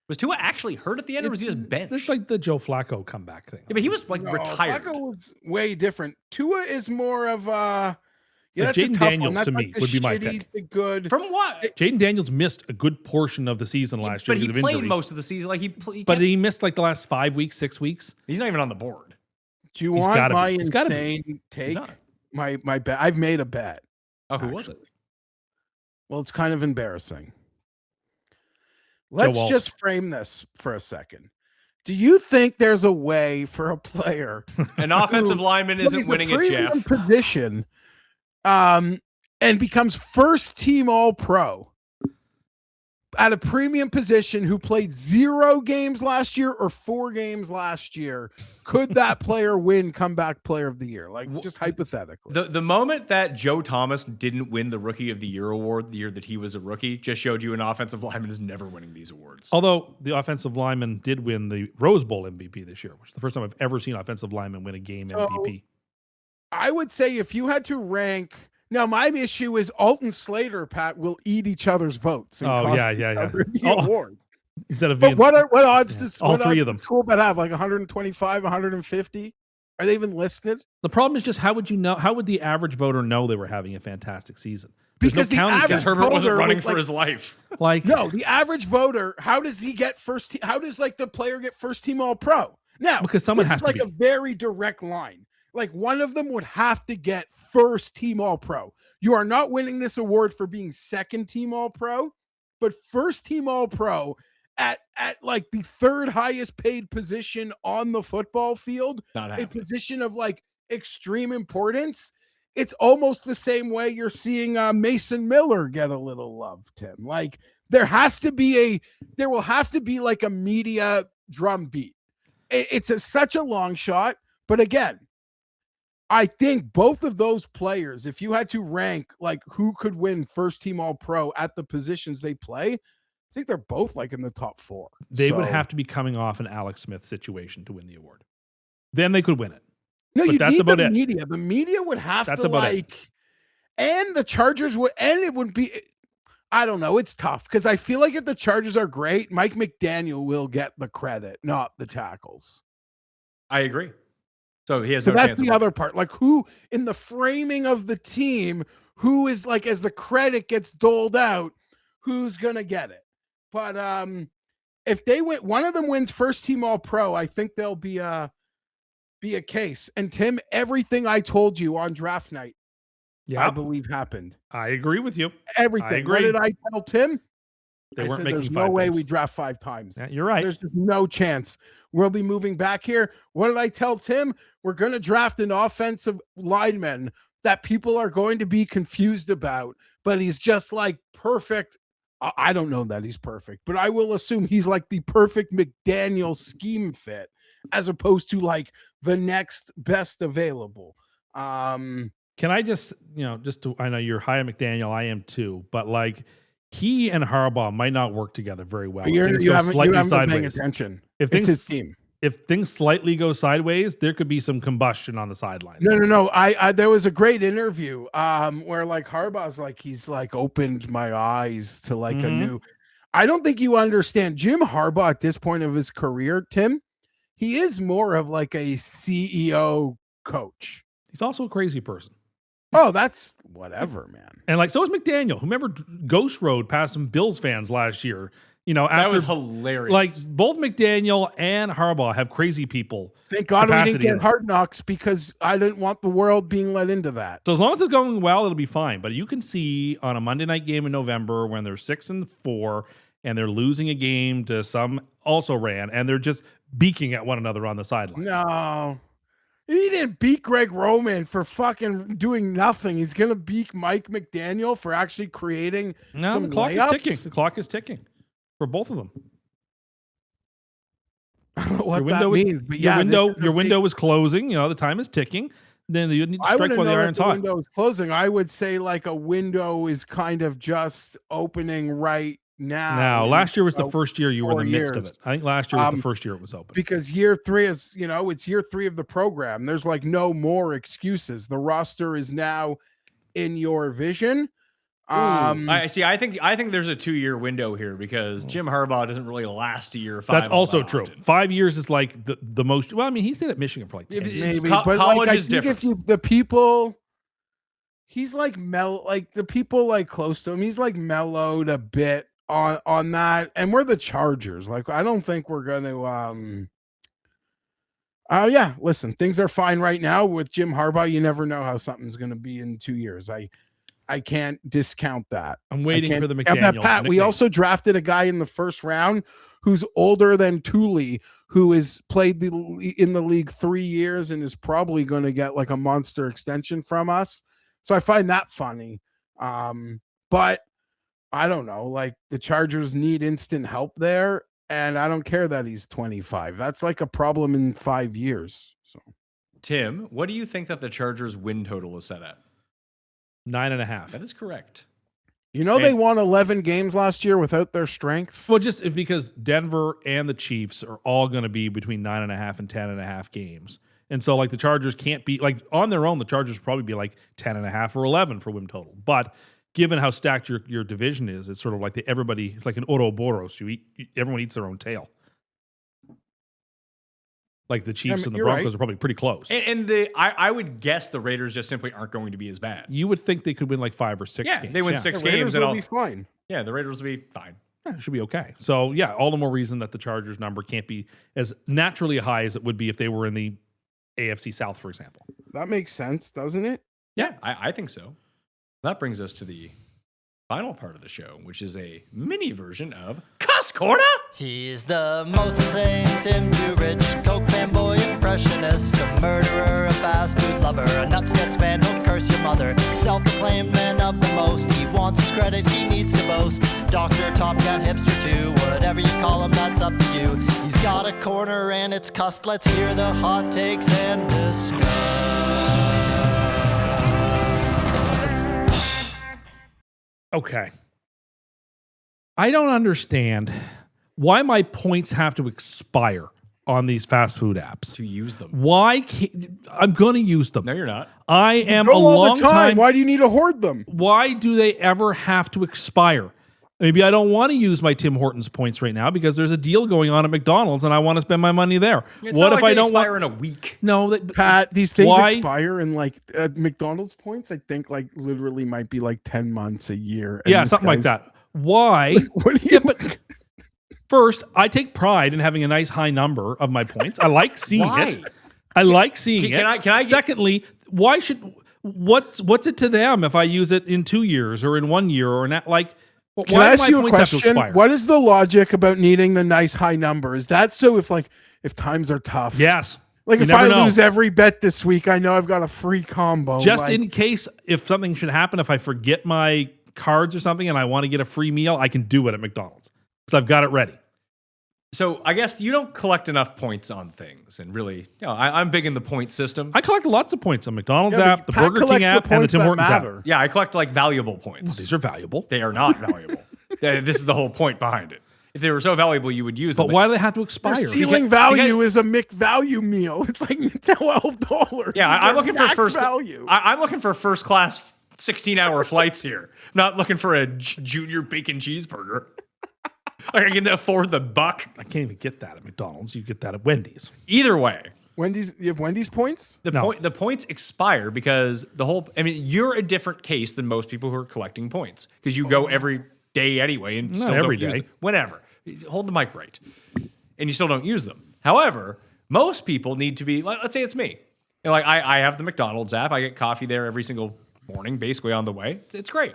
S3: Was Tua actually hurt at the end, or was he just benched?
S1: It's like the Joe Flacco comeback thing.
S3: Yeah, but he was retired.
S2: Flacco was way different. Tua is more of that's
S1: Jaden Daniels
S2: one.
S1: to me would be my pick.
S2: Good.
S3: From what?
S1: Jaden Daniels missed a good portion of the season last year.
S3: But he
S1: because of
S3: played
S1: injury.
S3: most of the season. Like
S1: But he missed like the last 5 weeks, 6 weeks.
S3: He's not even on the board.
S2: Do you
S1: He's
S2: want
S1: gotta
S2: my
S1: be. He's gotta be.
S2: insane take? My bet. I've made a bet.
S3: Oh, who was it?
S2: Well, it's kind of embarrassing. Let's
S1: Walt.
S2: just frame this for a second. Do you think there's a way for a player,
S3: An offensive lineman isn't
S2: plays the
S3: winning it,
S2: premium
S3: Geoff?
S2: position, and becomes first team All Pro at a premium position who played 0 games last year or 4 games last year? Could that player win comeback player of the year? Like, just hypothetically.
S3: The moment that Joe Thomas didn't win the Rookie of the Year award the year that he was a rookie just showed you an offensive lineman is never winning these awards.
S1: Although the offensive lineman did win the Rose Bowl MVP this year, which is the first time I've ever seen offensive lineman win a game MVP.
S2: I would say if you had to rank. Now, my issue is Alton Slater, Pat, will eat each other's votes. And cost each other the award.
S1: Instead of
S2: But
S1: being,
S2: what odds does
S1: all
S2: what
S1: three
S2: odds
S1: of them.
S2: does Coolbet have? Like 125, 150? Are they even listed?
S1: The problem is just how would you know? How would the average voter know they were having a fantastic season? There's
S2: Because
S1: no
S2: the
S1: counting
S2: average
S3: Because
S1: stats.
S3: Herbert wasn't
S2: voter
S3: running
S2: was
S3: for
S2: like-
S3: his life.
S1: Like
S2: No, the average voter, how does he get first team? How does like the player get first team All Pro? Now,
S1: Because someone
S2: this
S1: has
S2: is
S1: to
S2: like
S1: be.
S2: a very direct line. Like one of them would have to get first team All Pro. You are not winning this award for being second team All Pro, but first team All Pro at like the 3rd highest paid position on the football field,
S3: Not
S2: a
S3: happening.
S2: position of like extreme importance. It's almost the same way you're seeing Mason Miller get a little love, Tim. Like there will have to be like a media drum beat. It's such a long shot, but again, I think both of those players, if you had to rank like who could win first team All Pro at the positions they play, I think they're both like in the top 4.
S1: They would
S2: So-
S1: have to be coming off an Alex Smith situation to win the award. Then they could win it.
S2: No,
S1: But
S2: you
S1: that's
S2: need
S1: about
S2: the
S1: it.
S2: media. The media would have
S1: That's
S2: to
S1: about it.
S2: like, and the Chargers would, and it would be. I don't know. It's tough because I feel like if the Chargers are great, Mike McDaniel will get the credit, not the tackles.
S3: I agree. So he has
S2: So
S3: no
S2: that's
S3: chance.
S2: the other part. Like, who in the framing of the team, who is like, as the credit gets doled out, who's gonna get it? But if they win, one of them wins first team All Pro, I think there'll be a case. And Tim, everything I told you on draft night,
S1: Yeah,
S2: I believe happened.
S1: I agree with you.
S2: Everything.
S1: I agree.
S2: What did I tell Tim?
S1: They
S2: I
S1: weren't
S2: said,
S1: making
S2: there's
S1: 5
S2: no way
S1: picks.
S2: we draft 5 times.
S1: Yeah, you're right.
S2: There's just no chance we'll be moving back here. What did I tell Tim? We're going to draft an offensive lineman that people are going to be confused about, but he's just like perfect. I don't know that he's perfect, but I will assume he's like the perfect McDaniel scheme fit as opposed to like the next best available.
S1: Can I just, I know you're high on McDaniel, I am too, but like he and Harbaugh might not work together very well.
S2: You haven't been paying
S1: sideways.
S2: attention.
S1: If
S2: It's
S1: things
S2: his team.
S1: if things slightly go sideways, there could be some combustion on the sidelines.
S2: No. I there was a great interview where like Harbaugh's like he's like opened my eyes to like a new. I don't think you understand Jim Harbaugh at this point of his career, Tim. He is more of like a CEO coach.
S1: He's also a crazy person.
S2: Oh, that's whatever, man.
S1: And like so is McDaniel. Remember Ghost Road past some Bills fans last year. After,
S3: That was hilarious.
S1: Like both McDaniel and Harbaugh have crazy people.
S2: Thank God we didn't
S1: capacity in
S2: get
S1: it.
S2: Hard Knocks because I didn't want the world being let into that.
S1: So as long as it's going well, it'll be fine. But you can see on a Monday night game in November when they're 6-4 and they're losing a game to some also ran and they're just beaking at one another on the sidelines.
S2: No. He didn't beat Greg Roman for fucking doing nothing. He's going to beat Mike McDaniel for actually creating some
S1: The clock
S2: layups.
S1: is ticking. The clock is ticking for both of them.
S2: I don't know what
S1: Your
S2: that
S1: window,
S2: means, but
S1: your
S2: yeah,
S1: your window is closing. The time is ticking. Then you need to
S2: I
S1: strike
S2: wouldn't
S1: while the
S2: know that
S1: iron's
S2: the
S1: hot.
S2: window is closing. I would say like a window is kind of just opening right now.
S1: Now, last year was the
S2: Oh,
S1: first year you were in the
S2: 4
S1: midst of
S2: years.
S1: it. I think last year was the first year it was open.
S2: Because year 3 is, it's year 3 of the program. There's like no more excuses. The roster is now in your vision.
S3: I see. I think there's a 2-year window here because Jim Harbaugh doesn't really last a year or 5.
S1: That's
S3: all
S1: also
S3: that
S1: true.
S3: often.
S1: 5 years is like the most. Well, I mean, he stayed at Michigan for like 10 years.
S2: maybe,
S3: Co-
S2: but
S3: college
S2: like, I
S3: is
S2: think
S3: different.
S2: the people, he's like like the people like close to him, he's like mellowed a bit on that. And we're the Chargers. Like, I don't think we're going to, yeah, listen, things are fine right now with Jim Harbaugh. You never know how something's going to be in 2 years. I can't discount that.
S1: I'm waiting for the
S2: And that
S1: McDaniel.
S2: Pat, we
S1: nickname.
S2: also drafted a guy in the first round who's older than Thule, who has played in the league 3 years and is probably going to get like a monster extension from us. So I find that funny. But I don't know, like the Chargers need instant help there. And I don't care that he's 25. That's like a problem in 5 years. So
S3: Tim, what do you think that the Chargers win total is set at?
S1: 9.5.
S3: That is correct.
S2: they won 11 games last year without their strength.
S1: Well, just because Denver and the Chiefs are all going to be between 9.5 and 10.5 games. And so like the Chargers can't be like on their own, the Chargers would probably be like 10.5 or 11 for win total. But given how stacked your division is, it's sort of like it's like an Ouroboros. Everyone eats their own tail. Like the Chiefs and the
S2: you're
S1: Broncos
S2: right.
S1: are probably pretty close.
S3: And I would guess the Raiders just simply aren't going to be as bad.
S1: You would think they could win like 5 or 6
S3: Yeah,
S1: games.
S3: they win 6
S2: The
S3: games
S2: Raiders
S3: and
S2: will be fine.
S3: yeah, the Raiders will be fine.
S1: Yeah, it should be okay. So yeah, all the more reason that the Chargers number can't be as naturally high as it would be if they were in the AFC South, for example.
S2: That makes sense, doesn't it?
S3: Yeah, I think so. That brings us to the final part of the show, which is a mini version of Cust Corner.
S6: He's the most insane Tim Too Rich, Coke fanboy impressionist, a murderer, a fast food lover, a nuts nuts man who'll curse your mother, self-proclaimed man of the most. He wants his credit, he needs to boast. Doctor, Top Gun, hipster too, whatever you call him, that's up to you. He's got a corner and it's Cust. Let's hear the hot takes and discuss.
S1: Okay. I don't understand why my points have to expire on these fast food apps.
S3: To use them.
S1: Why can't I'm going to use them?
S3: No, you're not.
S1: I am
S2: Go
S1: a
S2: all
S1: long
S2: the time.
S1: time.
S2: Why do you need to hoard them?
S1: Why do they ever have to expire? Maybe I don't want to use my Tim Hortons points right now because there's a deal going on at McDonald's and I want to spend my money there.
S3: It's
S1: what
S3: not
S1: if
S3: like
S1: I
S3: they
S1: don't
S3: expire
S1: want
S3: in a week?
S1: No,
S2: Pat, these things
S1: Why?
S2: expire in like McDonald's points. I think like literally might be like 10 months a year. And
S1: Yeah,
S2: this
S1: something like
S2: guy's-
S1: that. Why?
S2: What do you?
S1: But first, I take pride in having a nice high number of my points. I like seeing
S3: Why?
S1: it. I like seeing
S3: Can
S1: it.
S3: I get-
S1: Secondly, why should what's it to them if I use it in 2 years or in 1 year or not? Like,
S2: Can
S1: why
S2: I
S1: do
S2: ask
S1: my
S2: you a
S1: points have to
S2: question?
S1: expire?
S2: What is the logic about needing the nice high number? Is that so if times are tough?
S1: Yes.
S2: Like
S1: You
S2: if I
S1: never know.
S2: lose every bet this week, I know I've got a free combo.
S1: Just
S2: like,
S1: in case if something should happen, if I forget my cards or something and I want to get a free meal, I can do it at McDonald's because I've got it ready.
S3: So I guess you don't collect enough points on things, and really, I'm big in the point system.
S1: I collect lots of points on McDonald's
S2: Yeah, but
S1: app, the
S2: Pat
S1: Burger King
S2: collects the
S1: app, and the
S2: points
S1: Tim
S2: that
S1: Hortons app.
S2: matter.
S3: Yeah, I collect like valuable points.
S1: These are valuable.
S3: They are not valuable. This is the whole point behind it. If they were so valuable, you would use them.
S1: But why do they have to
S2: Their
S1: expire?
S2: ceiling value is a McValue meal. It's like $12.
S3: Yeah, I'm
S2: Their
S3: looking for
S2: max
S3: first
S2: value.
S3: I'm looking for first class 16-hour flights here. Not looking for a junior bacon cheeseburger. Like I can afford the buck.
S1: I can't even get that at McDonald's. You get that at Wendy's.
S3: Either way,
S2: Wendy's. You have Wendy's points.
S3: the points expire because you're a different case than most people who are collecting points because you go every day anyway and still
S1: every
S3: don't use
S1: day.
S3: them. Whenever. Hold the mic right. And you still don't use them. However, most people need to be, let's say it's me. And like I have the McDonald's app. I get coffee there every single morning, basically on the way. It's great.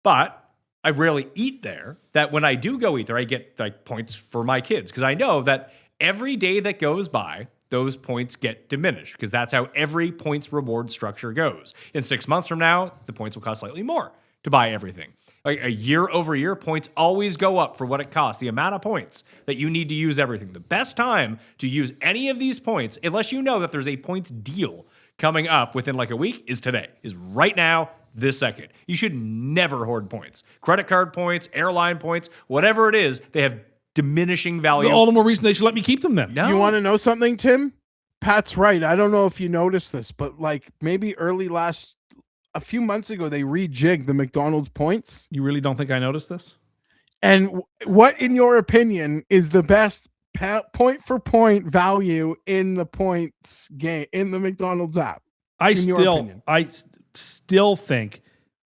S3: But I rarely eat there. That when I do go eat there, I get like points for my kids because I know that every day that goes by, those points get diminished because that's how every points reward structure goes. In 6 months from now, the points will cost slightly more to buy everything. Like a year over year, points always go up for what it costs, the amount of points that you need to use everything. The best time to use any of these points, unless you know that there's a points deal coming up within like a week, is today, is right now, this second. You should never hoard points. Credit card points, airline points, whatever it is, they have diminishing value.
S1: All the more reason they should let me keep them then.
S3: No.
S2: You want to know something, Tim? Pat's right. I don't know if you noticed this, but like maybe a few months ago, they rejigged the McDonald's points.
S1: You really don't think I noticed this?
S2: And what, in your opinion, is the best point for point value in the points game in the McDonald's app?
S1: I
S2: in your opinion?
S1: still think,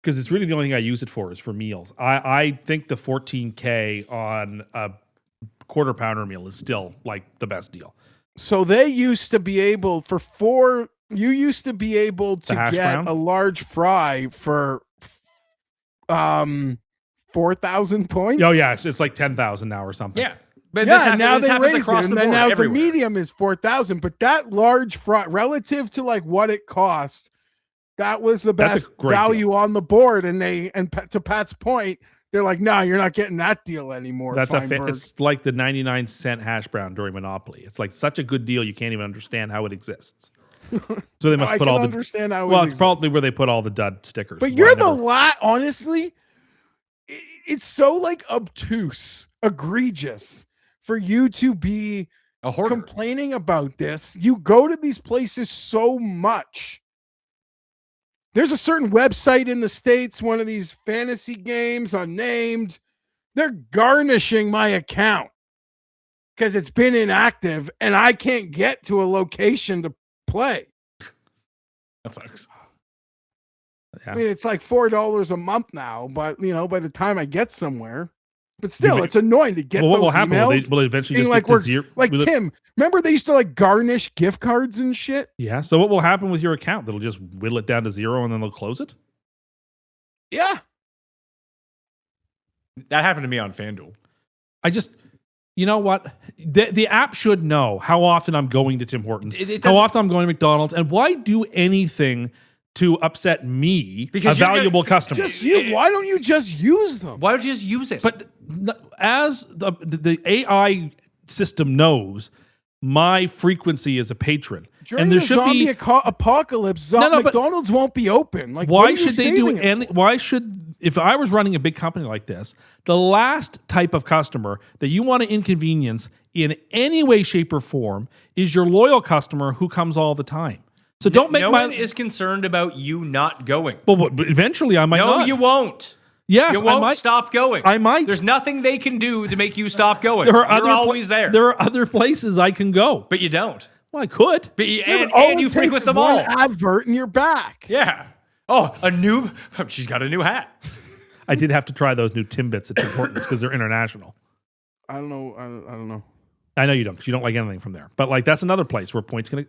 S1: because it's really the only thing I use it for is for meals. I think the 14K on a quarter pounder meal is still like the best deal.
S2: So they used to be able you used to be able to
S1: hash
S2: get
S1: brown?
S2: a large fry for 4,000 points.
S1: Oh yeah, it's like 10,000 now or something.
S3: Yeah. But
S2: Yeah, now they
S3: happens
S2: raised
S3: across
S2: it,
S3: the
S2: and then
S3: board
S2: now
S3: everywhere.
S2: the medium is 4,000. But that large fry, relative to like what it cost, that was the
S1: That's a
S2: best
S1: great
S2: value on the board. And to Pat's point, they're like, no, you're not getting that deal anymore.
S1: That's
S2: Fienberg.
S1: it's like the 99-cent hash brown during Monopoly. It's like such a good deal you can't even understand how it exists. So they must
S2: I
S1: put
S2: can
S1: all the
S2: understand how.
S1: well,
S2: it
S1: it's
S2: exists.
S1: probably where they put all the dud stickers.
S2: But
S1: is
S2: you're
S1: why I
S2: the
S1: never-
S2: honestly, it's so like obtuse, egregious for you to be
S3: A hoarder.
S2: complaining about this. You go to these places so much. There's a certain website in the States, one of these fantasy games, unnamed. They're garnishing my account because it's been inactive and I can't get to a location to play.
S3: That sucks.
S1: Yeah.
S2: I mean, it's like $4 a month now, but by the time I get somewhere, but still, it's annoying to get
S1: Well, what
S2: those
S1: will happen?
S2: emails.
S1: Will they eventually
S2: being
S1: just
S2: like
S1: get to zero?
S2: like
S1: will it-
S2: Tim, remember they used to like garnish gift cards and shit?
S1: Yeah. So what will happen with your account? They'll just whittle it down to zero and then they'll close it?
S2: Yeah.
S3: That happened to me on FanDuel.
S1: You know what? The app should know how often I'm going to Tim Hortons,
S3: It
S1: how
S3: doesn't-
S1: often I'm going to McDonald's, and why do anything to upset me,
S3: Because
S1: a
S3: you're gonna-
S1: valuable customer.
S2: Just you. Why don't you just use them?
S3: Why don't you just use it?
S1: But as the AI system knows, my frequency as a patron,
S2: During
S1: and there
S2: the
S1: should
S2: zombie
S1: be
S2: apocalypse,
S1: No, but-
S2: McDonald's won't be open. Like,
S1: why
S2: what are you
S1: should they do
S2: saving it
S1: any?
S2: for?
S1: Why should, if I was running a big company like this, the last type of customer that you want to inconvenience in any way, shape, or form is your loyal customer who comes all the time. So don't make
S3: no
S1: my.
S3: one is concerned about you not going.
S1: But eventually I might
S3: No,
S1: not.
S3: you won't.
S1: Yes,
S3: You won't stop going.
S1: I might.
S3: There's nothing they can do to make you stop going.
S1: There are
S3: You're always there.
S1: There are other places I can go.
S3: But you don't.
S1: Well, I could.
S3: But and
S2: All
S3: you
S2: it
S3: frequent
S2: takes is
S3: them
S2: one
S3: all.
S2: advert and you're back.
S3: Yeah. She's got a new hat.
S1: I did have to try those new Timbits at Tim Hortons because they're international.
S2: I don't know. I don't know.
S1: I know you don't, because you don't like anything from there. But like that's another place where points can.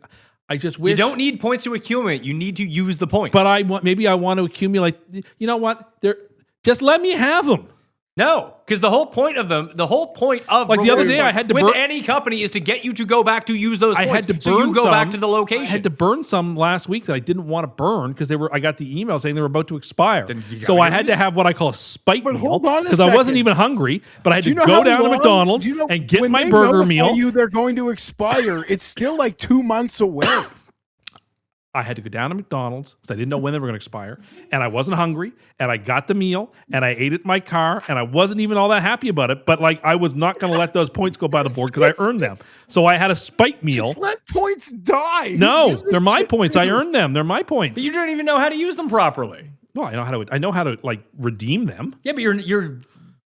S1: I just wish
S3: You don't need points to accumulate. You need to use the points.
S1: But I want to accumulate. You know what? Just let me have them.
S3: No, because the whole point of
S1: Like the other
S3: reward
S1: day, I had to
S3: with
S1: burn-
S3: any company is to get you to go back to use those points.
S1: I had to burn
S3: so you go
S1: some.
S3: back to the location.
S1: I had to burn some last week that I didn't want to burn because I got the email saying they were about to expire.
S3: Then you
S1: So
S3: gotta
S1: I
S3: get
S1: had to have what I call a spike
S2: But
S1: meal
S2: hold on a
S1: because I wasn't
S2: second.
S1: even hungry. But I had
S2: Do
S1: to
S2: you know
S1: go
S2: how
S1: down to
S2: long-
S1: McDonald's
S2: do you know
S1: and get
S2: when
S1: my
S2: they
S1: burger
S2: notify
S1: meal.
S2: You they're going to expire. It's still like 2 months away.
S1: I had to go down to McDonald's because I didn't know when they were going to expire, and I wasn't hungry, and I got the meal, and I ate it in my car, and I wasn't even all that happy about it. But like, I was not going to let those points go by the board because I earned them. So I had a spike meal.
S2: Just let points die.
S1: No,
S2: Who gives a
S1: they're my
S2: shit?
S1: points. I earned them. They're my points.
S3: But you don't even know how to use them properly.
S1: Well, I know how to like redeem them.
S3: Yeah, but you're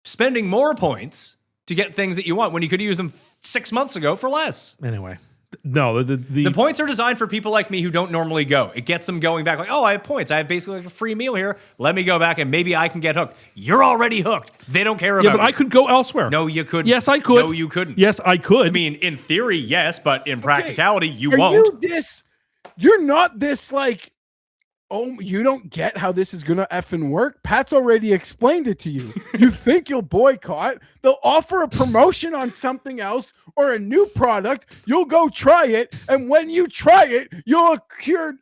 S3: spending more points to get things that you want when you could use them 6 months ago for less.
S1: Anyway, no,
S3: The points are designed for people like me who don't normally go. It gets them going back like, oh, I have points. I have basically like a free meal here. Let me go back and maybe I can get hooked. You're already hooked. They don't care about
S1: yeah, but
S3: you.
S1: I could go elsewhere.
S3: No, you couldn't.
S1: Yes, I could.
S3: No, you couldn't.
S1: Yes, I could.
S3: I mean, in theory, yes, but in practicality, you
S2: Are
S3: won't.
S2: You're not this like, oh, you don't get how this is gonna effing work. Pat's already explained it to you. You think you'll boycott? They'll offer a promotion on something else or a new product. You'll go try it, and when you try it, you'll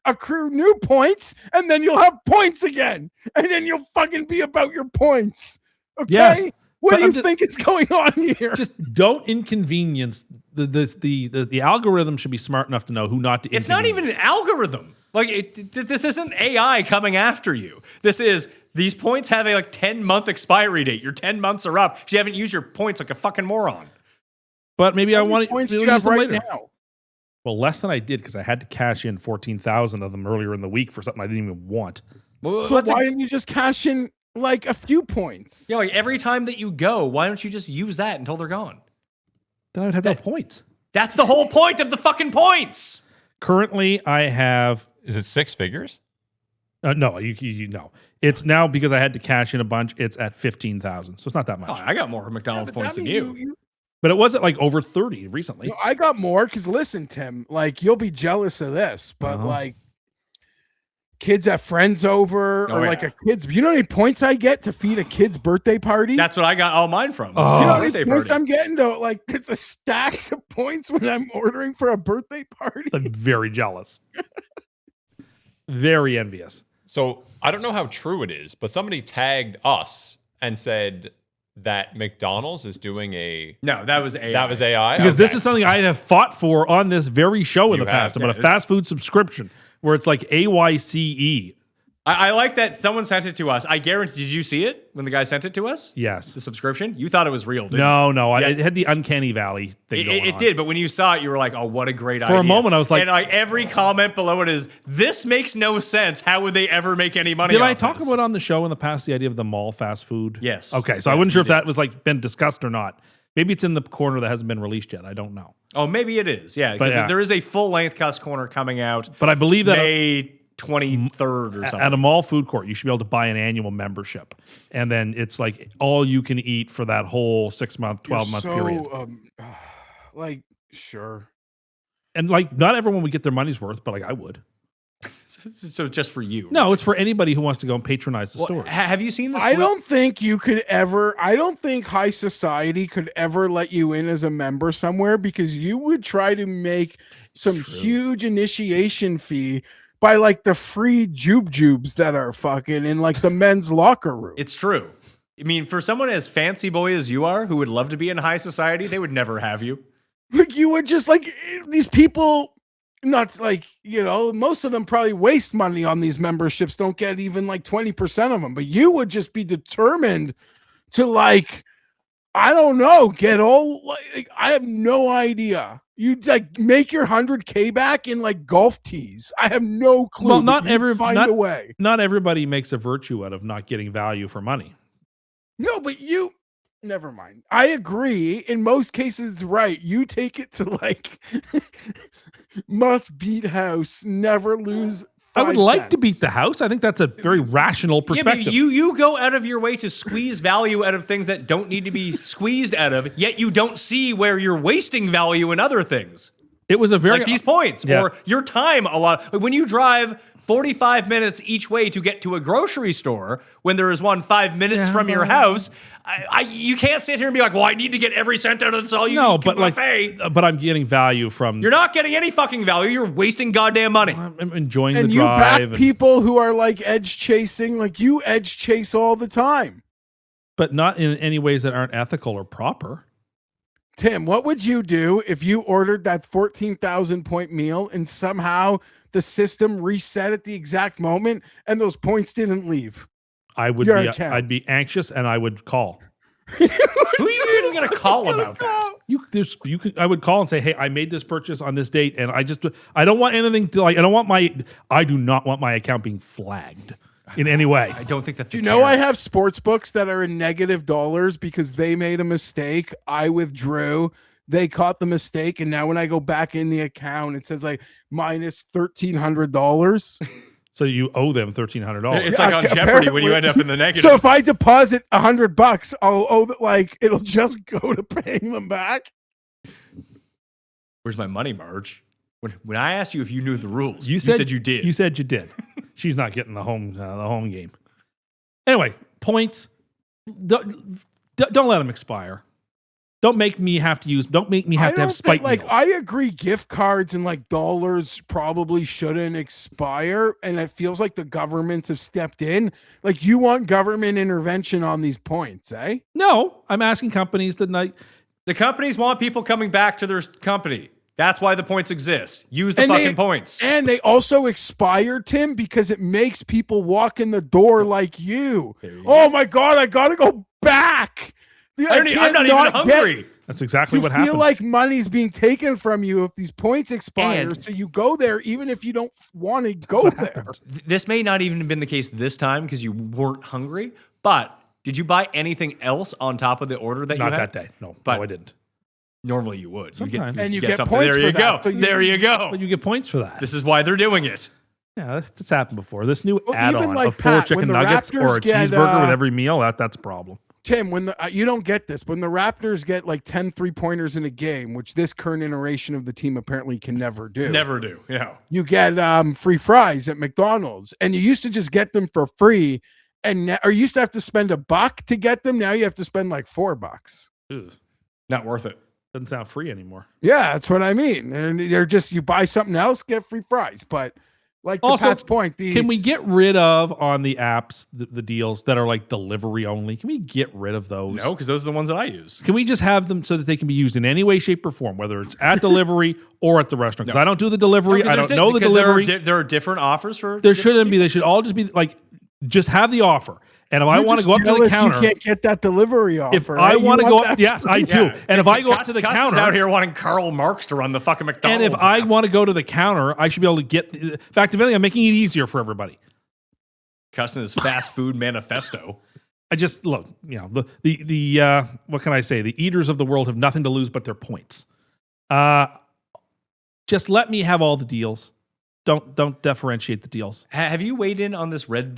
S2: accrue new points, and then you'll have points again, and then you'll fucking be about your points. Okay.
S1: Yes,
S2: What
S1: but
S2: do you
S1: I'm just-
S2: think is going on here?
S1: just don't inconvenience the algorithm. Should be smart enough to know who not to.
S3: It's not even an algorithm. Like this isn't AI coming after you. This is these points have a 10-month expiry date. Your 10 months are up. You haven't used your points like a fucking moron.
S1: But maybe I
S2: How many
S1: want
S2: points
S1: to
S2: do
S1: use
S2: you have
S1: them
S2: right
S1: later.
S2: now?
S1: Well, less than I did because I had to cash in 14,000 of them earlier in the week for something I didn't even want.
S3: Well,
S2: So why didn't you just cash in like a few points?
S3: like every time that you go, why don't you just use that until they're gone?
S1: Then I would have no points.
S3: That's the whole point of the fucking points.
S1: Currently, I have
S5: Is it 6 figures?
S1: no. You know, it's now because I had to cash in a bunch. It's at 15,000, so it's not that much.
S3: Oh, I got more McDonald's
S2: But
S3: points
S2: I
S3: than
S2: mean,
S3: you.
S1: But it was at like over 30 recently.
S2: No, I got more because listen, Tim, like you'll be jealous of this, but
S1: Uh-huh.
S2: like kids have friends over
S3: Oh,
S2: or like
S3: yeah.
S2: a kid's. You know how many points I get to feed a kid's birthday party?
S3: That's what I got all mine from.
S2: you know how many
S3: Birthday
S2: points
S3: party.
S2: I'm getting to like the stacks of points when I'm ordering for a birthday party.
S1: I'm very jealous, very envious.
S5: So I don't know how true it is, but somebody tagged us and said that McDonald's is doing a.
S3: No, that was AI.
S5: That was AI?
S1: Because this
S5: Okay.
S1: is something I have fought for on this very show in
S5: You
S1: the
S5: have,
S1: past about a
S3: yeah.
S1: fast food subscription where it's like AYCE.
S3: I like that someone sent it to us. I guarantee. Did you see it when the guy sent it to us?
S1: Yes.
S3: The subscription. You thought it was real, didn't
S1: No, no.
S3: Yeah.
S1: It had the uncanny valley thing
S3: you?
S1: going
S3: It
S1: on.
S3: did, but when you saw it, you were like, "Oh, what a great idea!"
S1: For a moment, I was like-
S3: and like every comment below it is, "This makes no sense. How would they ever make any money?"
S1: Did
S3: off
S1: I talk
S3: this?
S1: about on the show in the past the idea of the mall fast food?
S3: Yes.
S1: Okay, so I wasn't sure if that was like been discussed or not. Maybe it's in the corner that hasn't been released yet. I don't know.
S3: Oh, maybe it is. Yeah,
S1: But
S3: because
S1: yeah.
S3: there is a full length Cust Corner coming out
S1: But I believe that
S3: May 23rd or something.
S1: at a mall food court, you should be able to buy an annual membership, and then it's like all you can eat for that whole 6-month, 12-month period.
S2: Like sure.
S1: And like, not everyone would get their money's worth, but like I would.
S3: So just for you.
S1: No, it's for anybody who wants to go and patronize the
S3: Well,
S1: stores.
S3: have you seen this?
S2: I don't think you could ever. I don't think high society could ever let you in as a member somewhere because you would try to make some huge initiation fee by like the free jubes that are fucking in like the men's locker room.
S3: It's true. I mean, for someone as fancy boy as you are, who would love to be in high society, they would never have you.
S2: Like you would just like these people. Not like, you know, most of them probably waste money on these memberships, don't get even like 20% of them, but you would just be determined to like, I don't know, get all like, I have no idea. You'd like make your 100K back in like golf tees. I have no clue.
S1: Well,
S2: but
S1: not
S2: you'd
S1: every
S2: find
S1: not,
S2: a way.
S1: not everybody makes a virtue out of not getting value for money.
S2: No, but never mind. I agree. In most cases, it's right. You take it to like must beat house, never lose.
S1: I would
S2: 5
S1: like to beat
S2: cents.
S1: the house. I think that's a very rational
S3: Yeah,
S1: perspective.
S3: but you go out of your way to squeeze value out of things that don't need to be squeezed out of, yet you don't see where you're wasting value in other things.
S1: It was a very
S3: Like these points
S1: Yeah.
S3: or your time a lot. When you drive 45 minutes each way to get to a grocery store when there is one 5 minutes from your house, you can't sit here and be like, well, I need to get every cent out of this all you
S1: no,
S3: eat
S1: but like,
S3: buffet.
S1: but I'm getting value from.
S3: You're not getting any fucking value. You're wasting goddamn money.
S1: I'm enjoying
S2: And
S1: the
S2: you back
S1: drive,
S2: people who are like edge chasing, like you edge chase all the time.
S1: but not in any ways that aren't ethical or proper.
S2: Tim, what would you do if you ordered that 14,000 point meal and somehow the system reset at the exact moment and those points didn't leave?
S1: I would
S2: Your
S1: be.
S2: account.
S1: I'd be anxious, and I would call.
S3: Who are you even going to call about that?
S1: I would call and say, hey, I made this purchase on this date, and I don't want anything to like. I do not want my account being flagged in any way.
S3: I don't think that.
S2: Do you know I have sports books that are in negative dollars because they made a mistake? I withdrew. They caught the mistake, and now when I go back in the account, it says like minus $1,300.
S1: So you owe them $1,300.
S3: It's like on Jeopardy when
S2: apparently.
S3: you end up in the negative.
S2: So if I deposit $100, I'll owe like it'll just go to paying them back.
S3: Where's my money, Marge? When I asked you if you knew the rules,
S1: You
S3: you
S1: said
S3: you did.
S1: You said you did. She's not getting the home game. Anyway, points. Don't let them expire. Don't make me have to use. Don't make me have to have spike
S2: like
S1: meals.
S2: I agree. Gift cards and like dollars probably shouldn't expire, and it feels like the governments have stepped in. Like you want government intervention on these points, eh?
S1: No, I'm asking companies that
S3: The companies want people coming back to their company. That's why the points exist. Use the
S2: And
S3: fucking points.
S2: And they also expire, Tim, because it makes people walk in the door like you. Oh my God, I gotta go back.
S3: I'm not even hungry.
S1: That's exactly
S2: You
S1: what
S2: feel
S1: happened.
S2: like money's being taken from you if these points expire,
S3: And-
S2: so you go there even if you don't want to go there.
S3: This may not even have been the case this time because you weren't hungry, but did you buy anything else on top of the order that
S1: Not
S3: you had?
S1: that day. No,
S3: But-
S1: I didn't.
S3: Normally you would.
S1: Sometimes.
S2: And you get
S3: something.
S2: points
S3: There
S2: for
S3: you
S2: that.
S3: go.
S2: So
S3: There you go.
S1: But you get points for that.
S3: This is why they're doing it.
S1: Yeah, that's happened before. This new
S2: Well,
S1: add-on
S2: even like
S1: of 4
S2: Pat,
S1: chicken
S2: when the
S1: nuggets or a
S2: Raptors get,
S1: cheeseburger with every meal, that's a problem.
S2: Tim, when you don't get this, when the Raptors get like 10 3-pointers in a game, which this current iteration of the team apparently can never do.
S3: Never do. Yeah.
S2: You get free fries at McDonald's, and you used to just get them for free, or you used to have to spend $1 to get them. Now you have to spend like $4.
S1: Ugh,
S3: Not worth it.
S1: doesn't sound free anymore.
S2: Yeah, that's what I mean. And they're just you buy something else, get free fries. But like to
S1: Also,
S2: Pat's point,
S1: Can we get rid of on the apps the deals that are like delivery only? Can we get rid of those?
S3: No, because those are the ones that I use.
S1: Can we just have them so that they can be used in any way, shape, or form, whether it's at delivery or at the restaurant? Because I don't do the delivery. I don't know the delivery.
S3: There are different offers for.
S1: There shouldn't be. They should all just be like, just have the offer. And if I want to go up to the
S2: jealous
S1: counter,
S2: you can't get that delivery offer.
S1: if I
S2: right? You
S1: want to go up,
S2: that
S1: yes, I
S2: free.
S1: do. And if I go up to the
S3: Cust
S1: counter,
S3: is out here wanting Karl Marx to run the fucking
S1: and
S3: McDonald's.
S1: if I
S3: app.
S1: want to go to the counter, I should be able to get. In fact, if anything, I'm making it easier for everybody.
S3: Cust and his fast food manifesto.
S1: I just look, the what can I say? The eaters of the world have nothing to lose but their points. Just let me have all the deals. Don't differentiate the deals.
S3: Have you weighed in on this red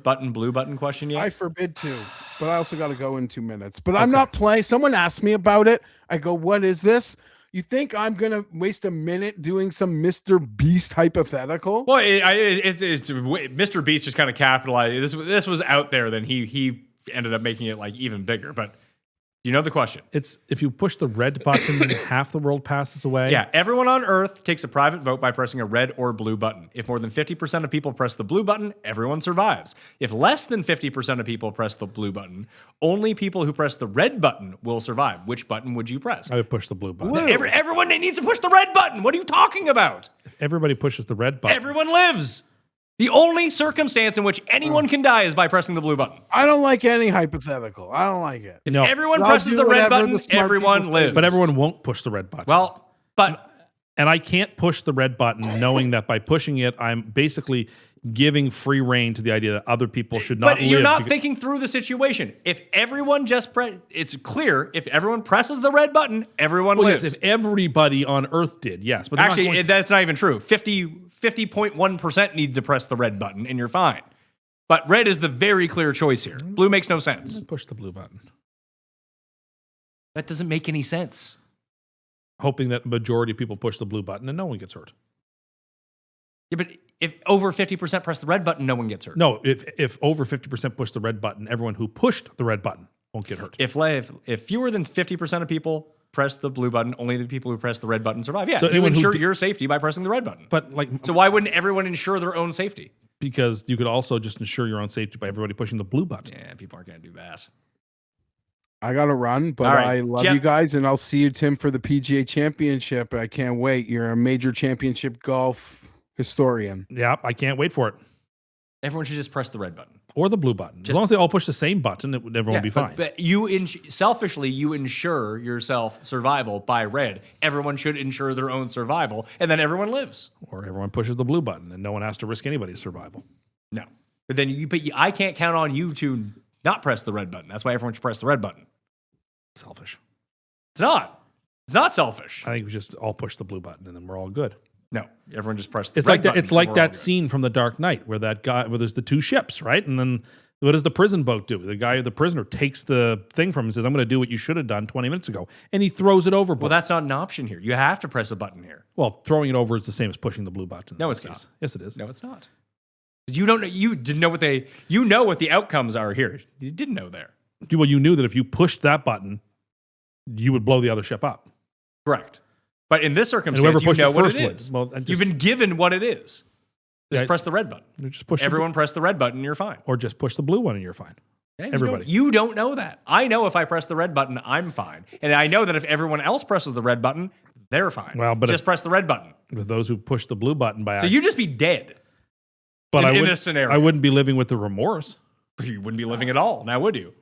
S3: button, blue button question yet?
S2: I forbid to, but I also got to go in 2 minutes. But I'm not playing. Someone asked me about it. I go, what is this? You think I'm going to waste a minute doing some Mr. Beast hypothetical?
S3: Well, it's Mr. Beast just kind of capitalized. This was out there, then he ended up making it like even bigger. But you know the question.
S1: It's if you push the red button, half the world passes away.
S3: Yeah, everyone on Earth takes a private vote by pressing a red or blue button. If more than 50% of people press the blue button, everyone survives. If less than 50% of people press the blue button, only people who press the red button will survive. Which button would you press?
S1: I would push the blue button.
S3: Everyone needs to push the red button. What are you talking about?
S1: If everybody pushes the red button,
S3: Everyone lives. The only circumstance in which anyone can die is by pressing the blue button.
S2: I don't like any hypothetical. I don't like it.
S1: no,
S3: Everyone
S2: I'll
S3: presses
S2: do
S3: the red
S2: whatever
S3: button,
S2: the smart
S3: everyone
S2: people say.
S3: lives.
S1: but everyone won't push the red button.
S3: Well, but
S1: And I can't push the red button knowing that by pushing it, I'm basically giving free reign to the idea that other people should not
S3: But you're
S1: live
S3: not
S1: because-
S3: thinking through the situation. If everyone it's clear, if everyone presses the red button, everyone
S1: Well,
S3: lives.
S1: yes, if everybody on Earth did, yes. But they're not
S3: Actually,
S1: going-
S3: that's not even true. 50.1% need to press the red button, and you're fine. But red is the very clear choice here. Blue makes no sense.
S1: push the blue button.
S3: That doesn't make any sense.
S1: Hoping that majority of people push the blue button and no one gets hurt.
S3: Yeah, but if over 50% press the red button, no one gets hurt.
S1: No, if over 50% push the red button, everyone who pushed the red button won't get hurt.
S3: If fewer than 50% of people press the blue button, only the people who press the red button survive. Yeah,
S1: So
S3: you
S1: anyone who
S3: ensure
S1: d-
S3: your safety by pressing the red button.
S1: But like,
S3: So why wouldn't everyone ensure their own safety?
S1: because you could also just ensure your own safety by everybody pushing the blue button.
S3: Yeah, people aren't going to do that.
S2: I got to run, but
S3: All right,
S2: I love
S3: Geoff-
S2: you guys, and I'll see you, Tim, for the PGA Championship. I can't wait. You're a major championship golf historian.
S1: Yeah, I can't wait for it.
S3: Everyone should just press the red button.
S1: Or the blue button. As long as they all push the same button, everyone will be fine.
S3: But selfishly, you ensure yourself survival by red. Everyone should ensure their own survival, and then everyone lives.
S1: Or everyone pushes the blue button and no one has to risk anybody's survival.
S3: No. But then I can't count on you to not press the red button. That's why everyone should press the red button.
S1: Selfish.
S3: It's not. It's not selfish.
S1: I think we just all push the blue button and then we're all good.
S3: No. Everyone just press the
S1: It's
S3: red
S1: like that.
S3: button
S1: It's
S3: and
S1: like
S3: we're all
S1: that
S3: good.
S1: scene from The Dark Knight where there's the two ships, right? And then what does the prison boat do? The prisoner takes the thing from him and says, "I'm going to do what you should have done 20 minutes ago," and he throws it overboard.
S3: Well, that's not an option here. You have to press a button here.
S1: Well, throwing it over is the same as pushing the blue button.
S3: No,
S1: in
S3: it's
S1: this case.
S3: not.
S1: Yes, it is.
S3: No, it's not. You don't know. You didn't know what you know what the outcomes are here. You didn't know there.
S1: Well, you knew that if you pushed that button, you would blow the other ship up.
S3: Correct. But in this
S1: And
S3: circumstance,
S1: whoever
S3: you
S1: pushed
S3: know
S1: it
S3: what
S1: first
S3: it
S1: would.
S3: is.
S1: Well, and
S3: You've
S1: just-
S3: been given what it is. Just
S1: Yeah,
S3: press the red button.
S1: You just push
S3: Everyone press the red button, you're fine.
S1: or just push the blue one and you're fine.
S3: Yeah,
S1: Everybody.
S3: You don't know that. I know if I press the red button, I'm fine. And I know that if everyone else presses the red button, they're fine.
S1: Well, but
S3: just press the red button.
S1: With those who push the blue button by
S3: So
S1: accident.
S3: you'd just be dead.
S1: But
S3: in this scenario.
S1: I wouldn't be living with the remorse.
S3: You wouldn't be living at all, now would you?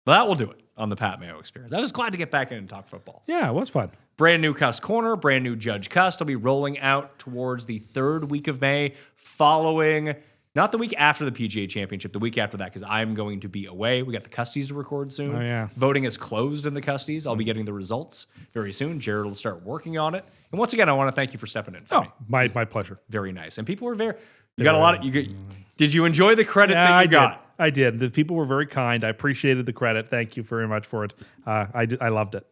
S3: Well, that will do it on the Pat Mayo Experience. I was glad to get back in and talk football.
S1: Yeah, it was fun.
S3: Brand new Cust Corner, brand new Judge Cust will be rolling out towards the third week of May, following, not the week after the PGA Championship, the week after that, because I'm going to be away. We got the Custies to record soon.
S1: Oh, yeah.
S3: Voting is closed in the Custies. I'll be getting the results very soon. Jared will start working on it. And once again, I want to thank you for stepping in for me.
S1: Oh, my pleasure.
S3: Very nice. And people were you got a lot of, did you enjoy the credit that you got?
S1: I did. The people were very kind. I appreciated the credit. Thank you very much for it. I loved it.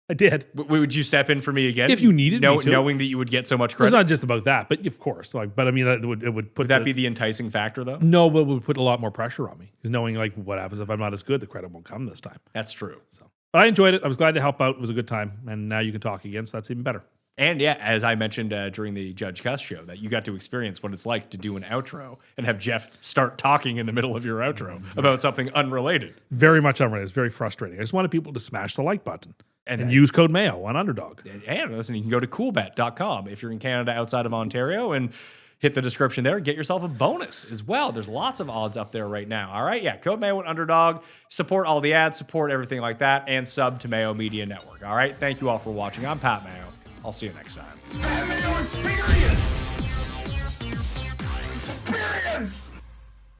S1: I did.
S3: Would you step in for me again?
S1: If you needed me to.
S3: Knowing that you would get so much
S1: It's
S3: credit?
S1: not just about that, but of course. But I mean, it would put
S3: Would that be the enticing factor, though?
S1: no, but it would put a lot more pressure on me because knowing like what happens if I'm not as good, the credit won't come this time.
S3: That's true.
S1: So, but I enjoyed it. I was glad to help out. It was a good time, and now you can talk again, so that's even better.
S3: And yeah, as I mentioned during the Judge Cust show, that you got to experience what it's like to do an outro and have Geoff start talking in the middle of your outro about something unrelated.
S1: Very much unrelated. It's very frustrating. I just wanted people to smash the like button and
S3: then-
S1: use code Mayo on Underdog.
S3: And listen, you can go to coolbet.com if you're in Canada outside of Ontario and hit the description there. Get yourself a bonus as well. There's lots of odds up there right now. All right, yeah, code Mayo at Underdog. Support all the ads, support everything like that, and sub to Mayo Media Network. All right, thank you all for watching. I'm Pat Mayo. I'll see you next time.
S7: Mayo Experience! Experience!